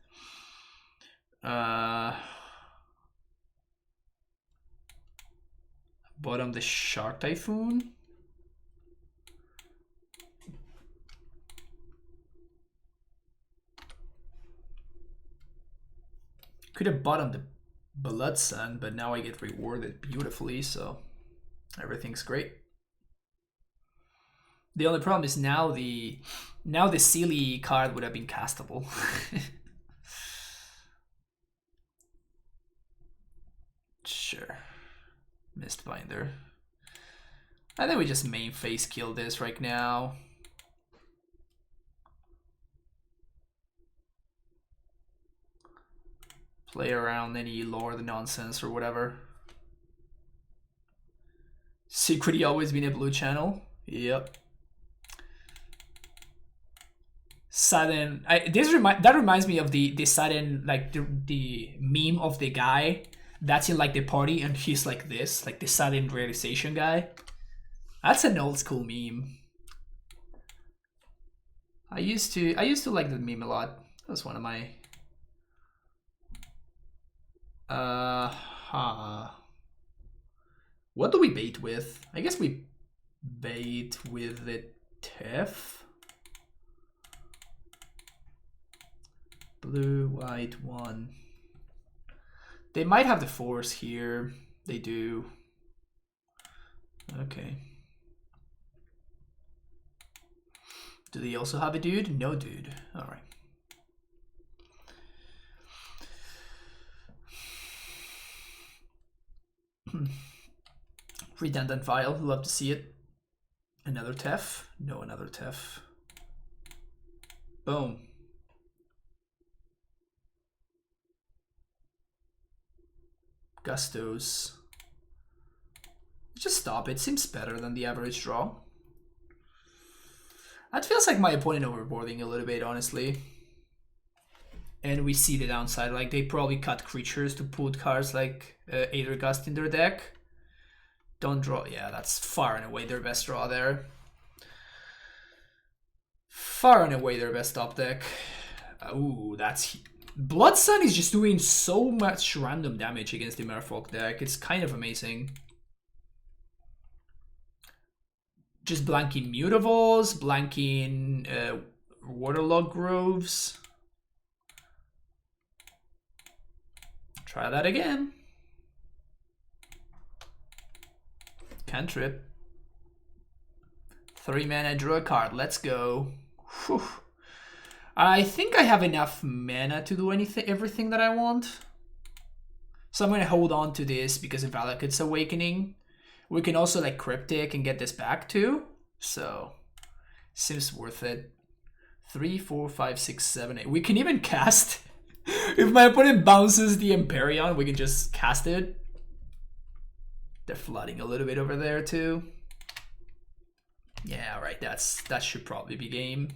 Bottom the Shark Typhoon. Could have bottomed the Blood Sun, but now I get rewarded beautifully, so everything's great. The only problem is now the Sealy card would have been castable. Sure. Mistbinder. I think we just main face kill this right now. play around any lore nonsense or whatever. Secretly always been a blue channel. Yep. Sudden. That reminds me of the sudden, like the meme of the guy that's in like the party and he's like this, like the sudden realization guy. That's an old school meme. I used to like that meme a lot. That was one of my What do we bait with? I guess we bait with the Tef. Blue, white, 1. They might have the force here. They do. Okay. Do they also have a dude? No dude. Alright. Redundant file. Love to see it. Another Tef? No, another Tef. Boom. Gustos. Just stop it. Seems better than the average draw. That feels like my opponent overboarding a little bit, honestly. And we see the downside. Like, they probably cut creatures to put cards like Aether Gust in their deck. Don't draw. Yeah, that's far and away their best draw there. Far and away their best top deck. Ooh, that's... Blood Sun is just doing so much random damage against the Merfolk deck. It's kind of amazing. Just blanking Mutables, blanking Waterlogged Groves. Try that again. Cantrip. 3 mana, draw a card. Let's go. Whew. I think I have enough mana to do everything that I want. So I'm going to hold on to this because of Valakut's Awakening. We can also like Cryptic and get this back too. So, seems worth it. 3, 4, 5, 6, 7, 8. We can even cast. If my opponent bounces the Empyrean, we can just cast it. They're flooding a little bit over there too. Yeah, right. That should probably be game.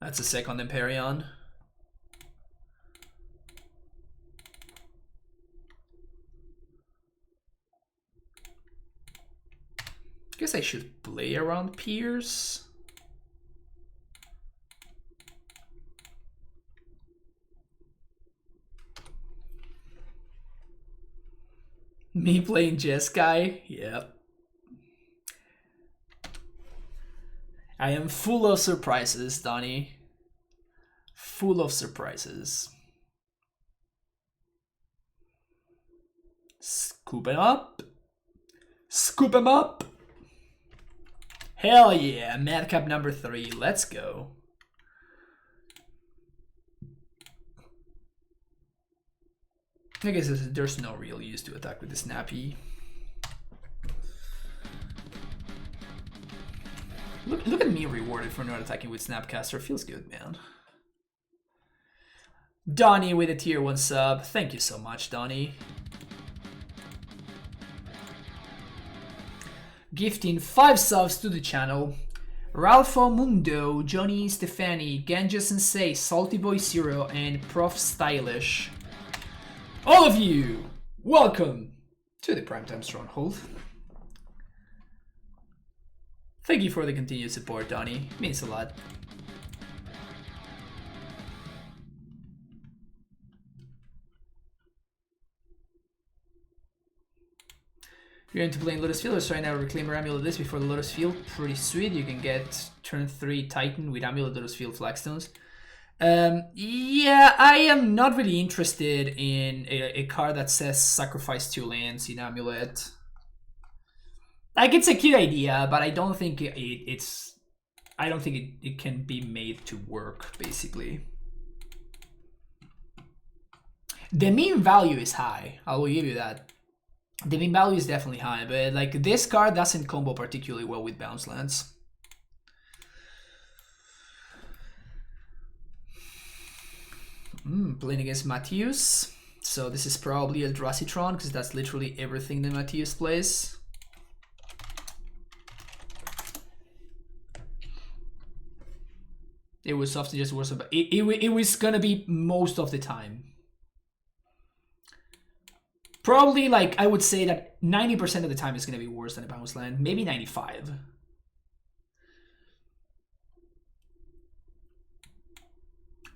That's a second Empyrean. Guess I should play around Pierce. Me playing Jeskai? Yep. I am full of surprises, Donnie. Full of surprises. Scoop him up. Scoop him up. Hell yeah, Madcap number 3. Let's go. I guess there's no real use to attack with the Snappy. Look at me rewarded for not attacking with Snapcaster. Feels good, man. Donnie with a tier 1 sub. Thank you so much, Donnie. Gifting 5 subs to the channel. Ralpho Mundo, Johnny Stefani, Ganja Sensei, Salty Boy Zero, and Prof Stylish. All of you, welcome to the Primetime Stronghold. Thank you for the continued support, Donnie. Means a lot. You're into playing Lotus Field, so right now reclaim Amulet this before the Lotus Field. Pretty sweet. You can get turn 3 Titan with Amulet Lotus Field Flagstones. Yeah, I am not really interested in a card that says sacrifice 2 lands in Amulet. Like, it's a cute idea, but I don't think it can be made to work, basically. The meme value is high, I will give you that. The meme value is definitely high, but like this card doesn't combo particularly well with bounce lands. Playing against Matthews. So this is probably Eldrazi Tron, because that's literally everything that Matthews plays. It was often just worse, but it was gonna be most of the time. Probably, like, I would say that 90% of the time is gonna be worse than a bounce land. Maybe 95.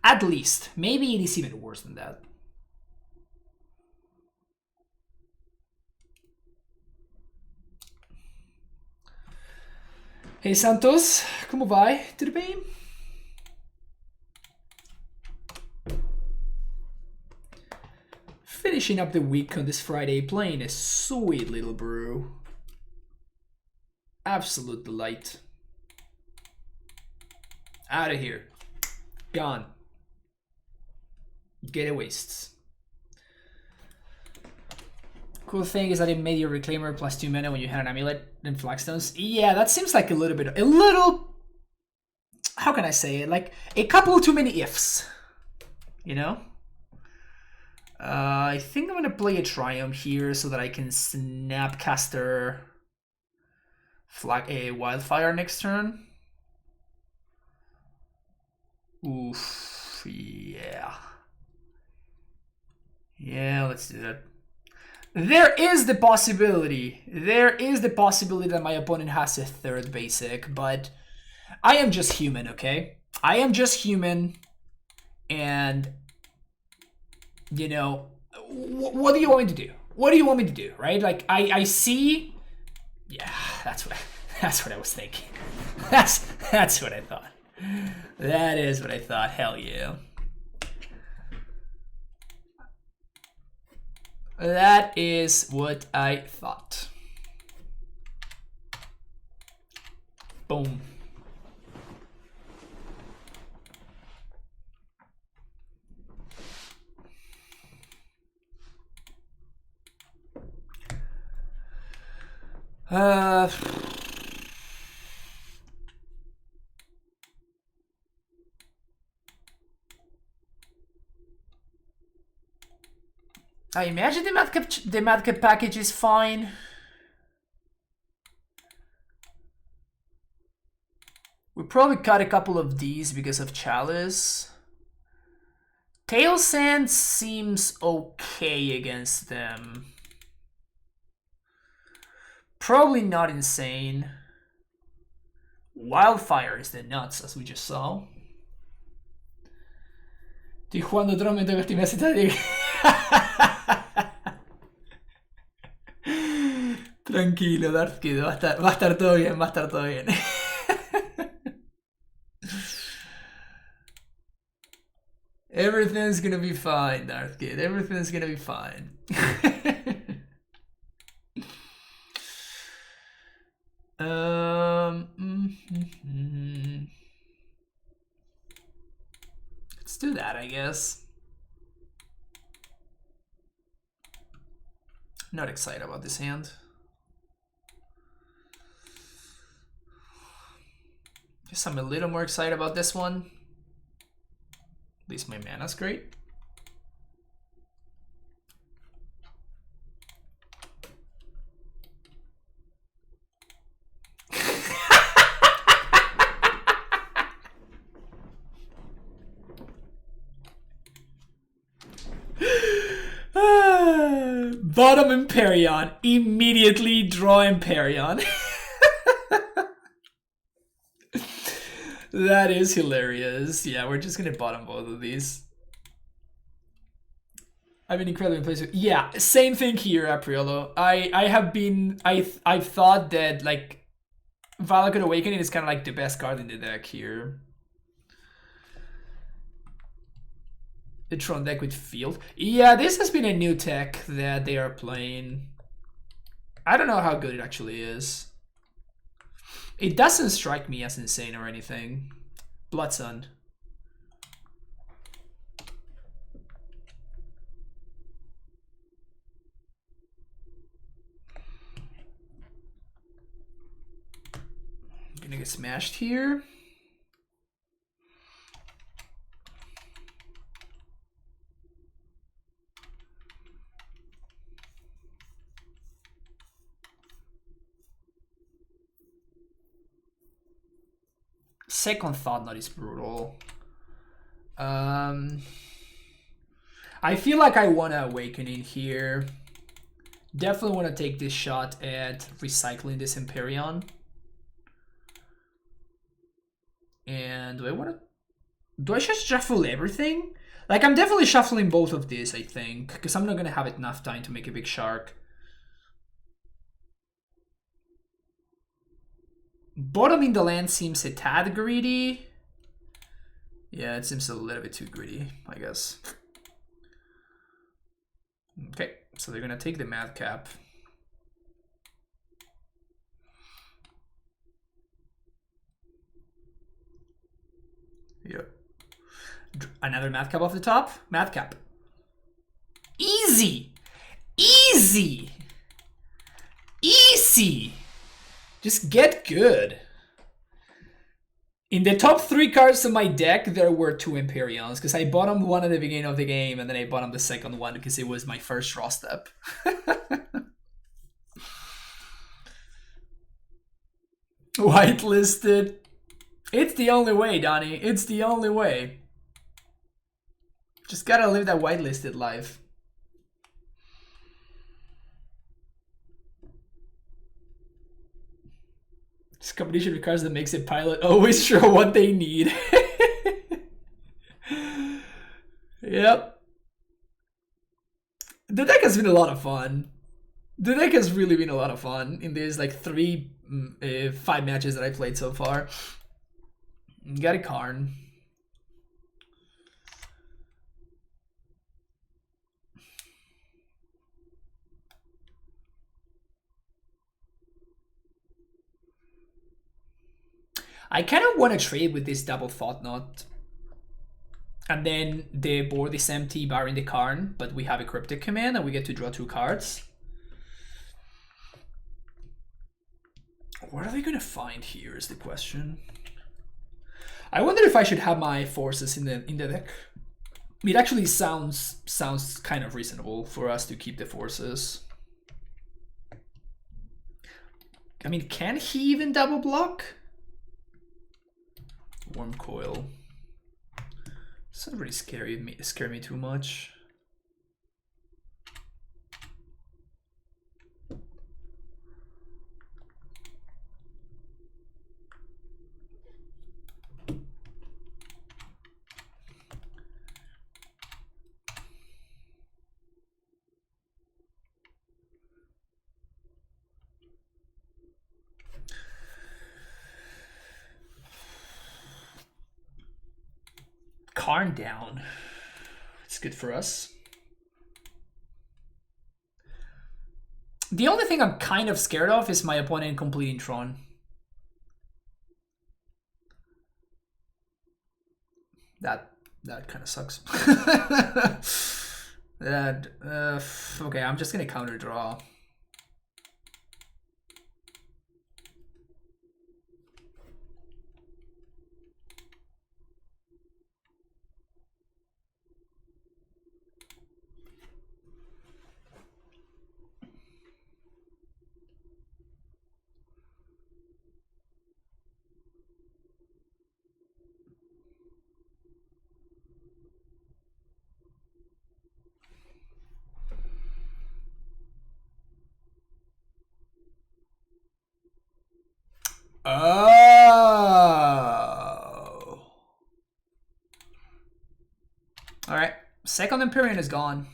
At least. Maybe it is even worse than that. Hey Santos, como vai? Tudo bem? Finishing up the week on this Friday, playing a sweet little brew. Absolute delight. Out of here. Gone. Get it wastes. Cool thing is that it made your Reclaimer plus 2 mana when you had an Amulet and Flagstones. Yeah, that seems like a little, how can I say it? Like a couple too many ifs, you know? I think I'm gonna play a Triumph here so that I can Snapcaster a Wildfire next turn. Oof, yeah. Yeah, let's do that. There is the possibility that my opponent has a third basic, but I am just human, okay? I am just human, and, you know, what do you want me to do? What do you want me to do, right? Like, I see... Yeah, that's what I was thinking. That's what I thought. That is what I thought, hell yeah. That is what I thought. Boom. I imagine the Madcap package is fine. We probably cut a couple of these because of Chalice. Tail Sand seems okay against them. Probably not insane. Wildfire is the nuts, as we just saw. Estoy jugando Tron mientras estoy me Tranquilo, Darth Kid, va a estar todo bien, va a estar todo bien. Everything's gonna be fine, Darth Kid. Everything's gonna be fine. Let's do that, I guess. Not excited about this hand. Guess I'm a little more excited about this one. At least my mana's great. Bottom Empyrean. Immediately draw Empyrean. That is hilarious. Yeah, we're just gonna bottom both of these. I've been incredibly impressed with. Yeah, same thing here, Apriolo. I've thought that like Valakut Awakening is kind of like the best card in the deck here. The Tron deck with Field. Yeah, this has been a new tech that they are playing. I don't know how good it actually is. It doesn't strike me as insane or anything. Blood Sun. I'm gonna get smashed here. second thought knot is brutal. I feel like I want to Awakening here. Definitely want to take this shot at recycling this Empyrean. And do I just shuffle everything? Like, I'm definitely shuffling both of these, I think, because I'm not going to have enough time to make a big shark. Bottoming the land seems a tad greedy. Yeah, it seems a little bit too greedy, I guess. Okay, so they're going to take the Madcap. Yep. Another Madcap off the top. Madcap. Easy! Easy! Easy! Just get good. In the top 3 cards of my deck, there were 2 Empyreans, because I bottomed one at the beginning of the game, and then I bottomed the second one because it was my first draw step. Whitelisted. It's the only way, Donnie. It's the only way. Just gotta live that whitelisted life. This combination of cards that makes a pilot always sure what they need. Yep. The deck has been a lot of fun. The deck has really been a lot of fun in these like 5 matches that I played so far. Got a Karn. I kind of want to trade with this double thought knot. And then the board is empty barring the Karn, but we have a Cryptic Command and we get to draw 2 cards. What are they going to find here is the question. I wonder if I should have my forces in the deck. It actually sounds kind of reasonable for us to keep the forces. I mean, can he even double block? Worm Coil. This doesn't really scare me too much. Karn down. It's good for us. The only thing I'm kind of scared of is my opponent completing Tron. That kind of sucks. Okay, I'm just gonna counter draw. Oh. All right. Second Empyrean is gone.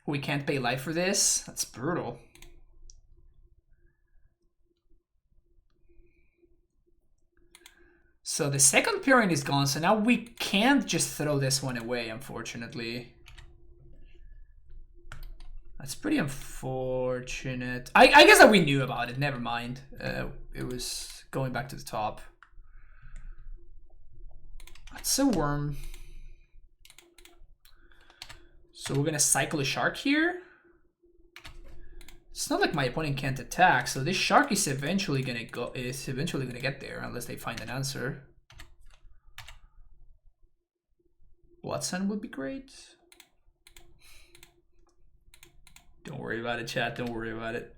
We can't pay life for this. That's brutal. So the second Empyrean is gone. So now we can't just throw this one away, unfortunately. That's pretty unfortunate. I guess that we knew about it. Never mind. It was going back to the top. That's a worm. So we're gonna cycle a shark here. It's not like my opponent can't attack, so this shark is eventually gonna get there unless they find an answer. Blood Sun would be great. Don't worry about it, chat. Don't worry about it.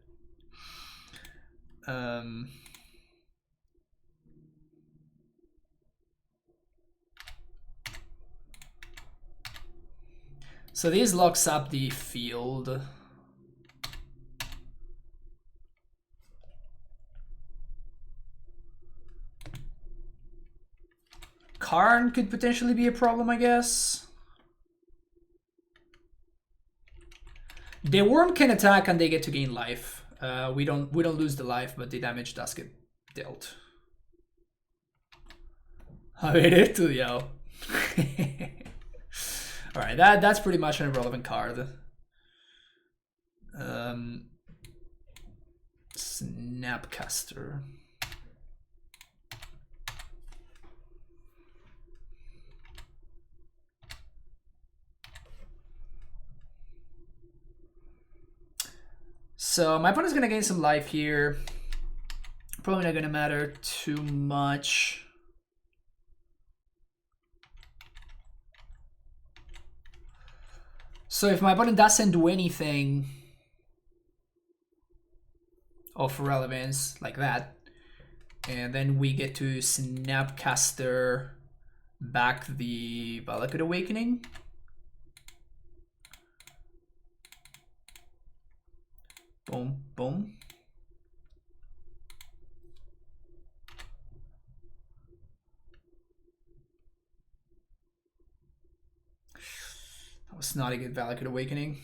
So this locks up the field. Karn could potentially be a problem, I guess. The worm can attack and they get to gain life. We don't lose the life, but the damage does get dealt. Yo. Alright, that's pretty much an irrelevant card. Snapcaster. So my opponent's gonna gain some life here. Probably not gonna matter too much. So if my opponent doesn't do anything of relevance like that, and then we get to Snapcaster back the Valakut Awakening. Boom, boom. That was not a good Valakut Awakening.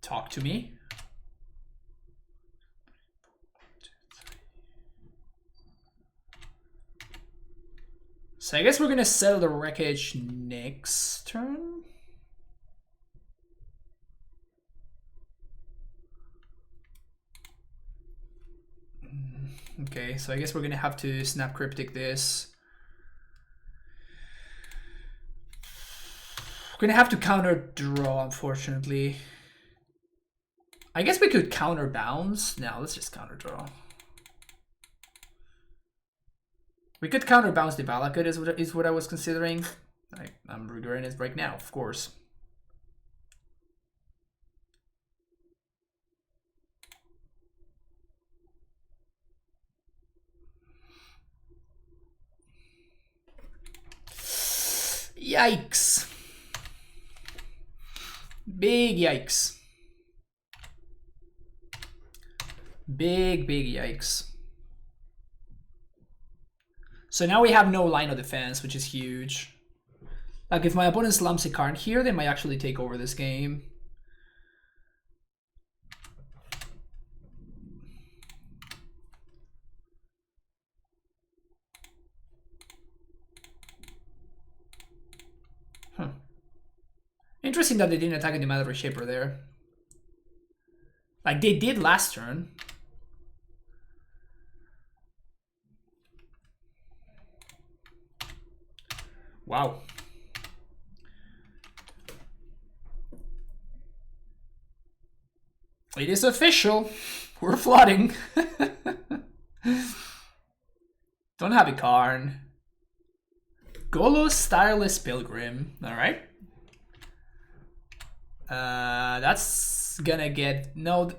Talk to me. So I guess we're gonna settle the wreckage next turn. Okay, so I guess we're gonna have to Snap Cryptic this. We're gonna have to counter draw, unfortunately. I guess we could counter bounce. No, let's just counter draw. We could counterbounce the Valakut is what I was considering. I'm regretting it right now, of course. Yikes. Big yikes. Big yikes. So now we have no line of defense, which is huge. Like if my opponent slumps a card here, they might actually take over this game. Huh. Interesting that they didn't attack the Matter Reshaper there. Like they did last turn. Wow. It is official. We're flooding. Don't have a Karn. Golos Styleless Pilgrim. Alright. That's gonna get... No.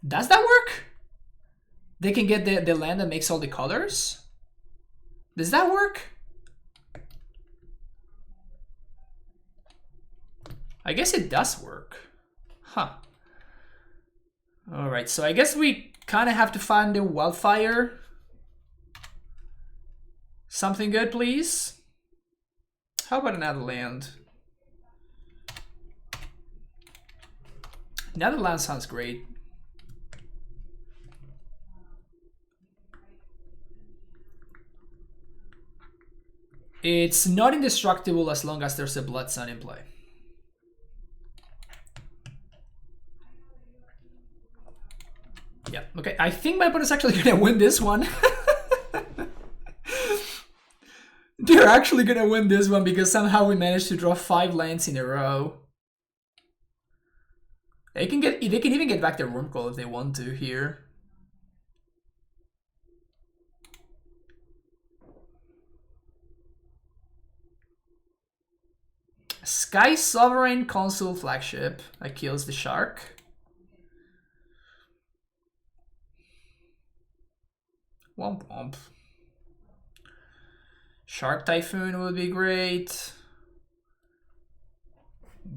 Does that work? They can get the land that makes all the colors? Does that work? I guess it does work. Huh. Alright, so I guess we kind of have to find a Wildfire. Something good, please. How about another land? Another land sounds great. It's not indestructible as long as there's a Blood Sun in play. Yeah, okay. I think my opponent's actually gonna win this one. They're actually gonna win this one because somehow we managed to draw 5 lands in a row. They can even get back their Wormcoil if they want to here. Sky Sovereign Consul Flagship. That kills the shark. Womp womp. Shark Typhoon would be great.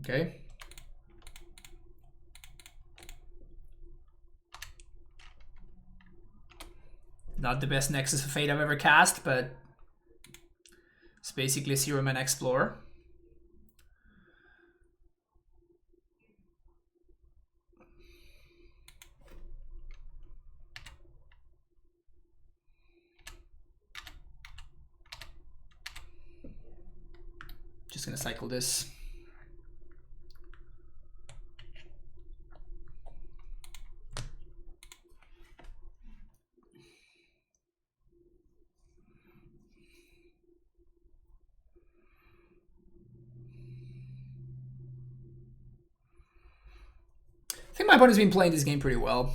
Okay. Not the best Nexus of Fate I've ever cast, but it's basically a zero-mana Explorer. Just gonna cycle this. I think my opponent's been playing this game pretty well.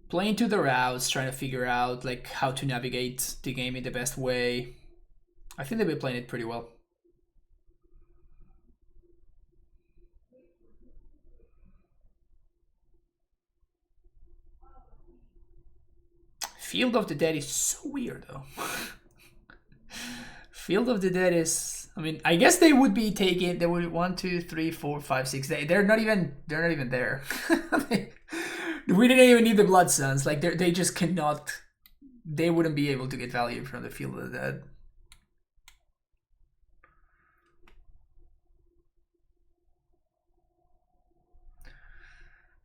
Playing to the routes, trying to figure out like how to navigate the game in the best way. I think they've been playing it pretty well. Field of the Dead is so weird though. Field of the Dead is, I mean, I guess they would be taking, they would 1, 2, 3, 4, 5, 6. They're not even there. We didn't even need the Blood Suns. Like they just cannot, they wouldn't be able to get value from the Field of the Dead.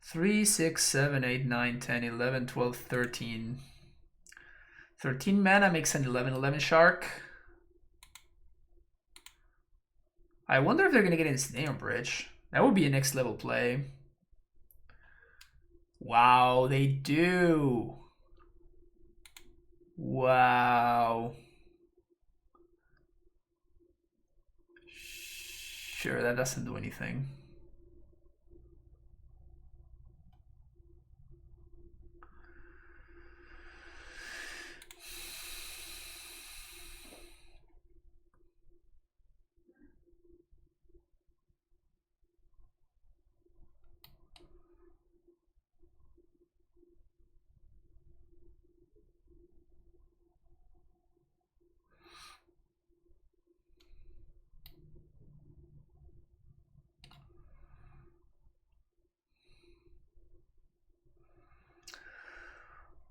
Three, 6, 7, 8, 9, 10, 11, 12, 13. 13 mana makes an 11/11 shark. I wonder if they're gonna get Ensnare Bridge. That would be a next level play. Wow, they do. Wow. Sure, that doesn't do anything.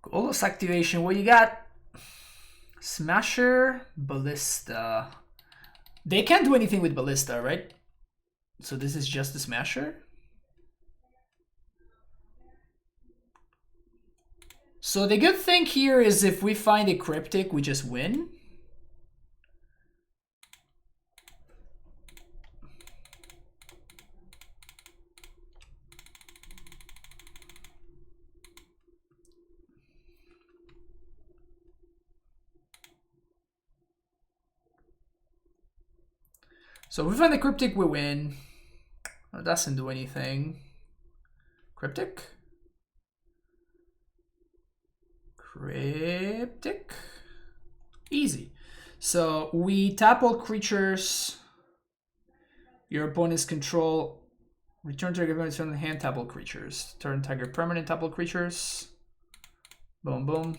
Golos activation. Well, you got Smasher, Ballista. They can't do anything with Ballista, right? So this is just the Smasher. So the good thing here is if we find a Cryptic, we just win. So if we find the Cryptic, we win. That doesn't do anything. Cryptic? Cryptic? Easy. So we tap all creatures. Your opponent's control. Return to your opponent's turn hand, tap all creatures. Turn Tiger permanent, tap all creatures. Boom, boom.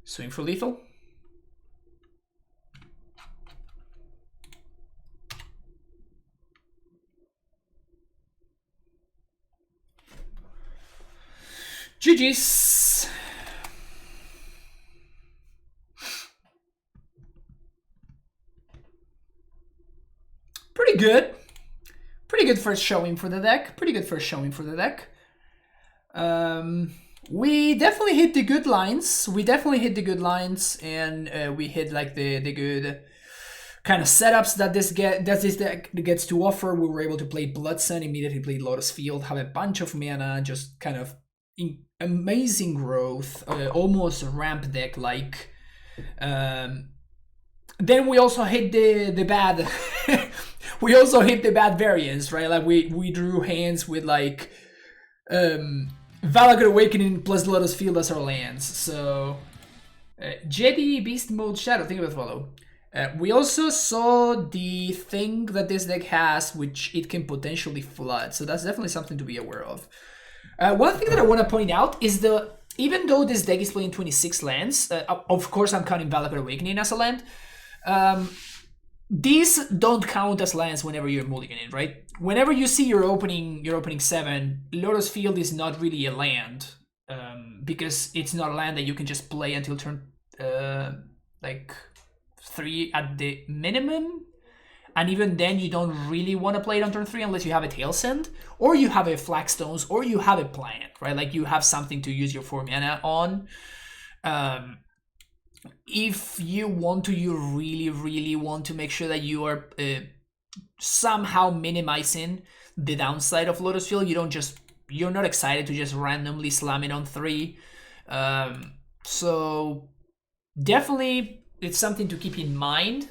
Swing for lethal. GG's. Pretty good. Pretty good first showing for the deck. We definitely hit the good lines. And we hit like the good kind of setups that this deck gets to offer. We were able to play Blood Sun, immediately play Lotus Field, have a bunch of mana, just kind of amazing growth, almost ramp deck like. Then we also hit the bad. We also hit the bad variants, right? Like we drew hands with like Valakut Awakening plus Lotus Field as our lands. So Jedi, Beast Mode, Shadow, think about follow. We also saw the thing that this deck has, which it can potentially flood. So that's definitely something to be aware of. One thing that I want to point out is even though this deck is playing 26 lands, of course I'm counting Valakut Awakening as a land. These don't count as lands whenever you're mulliganing, right? Whenever you see your opening 7, Lotus Field is not really a land, because it's not a land that you can just play until turn like 3 at the minimum, and even then you don't really want to play it on turn 3 unless you have a Tail Send, or you have a Flagstones, or you have a plant, right? Like you have something to use your 4 mana on. If you want to, you really want to make sure that you are somehow minimizing the downside of Lotus Field. You're not excited to just randomly slam it on 3. So definitely it's something to keep in mind,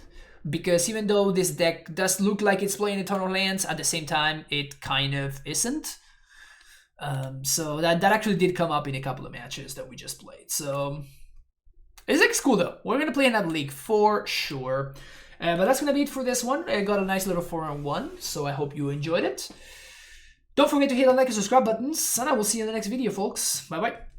because even though this deck does look like it's playing a ton of lands, at the same time it kind of isn't. So that actually did come up in a couple of matches that we just played. So this deck's cool though. We're gonna play another league for sure. But that's gonna be it for this one. I got a nice little 4-on-1, so I hope you enjoyed it. Don't forget to hit the like and subscribe buttons, and I will see you in the next video, folks. Bye bye.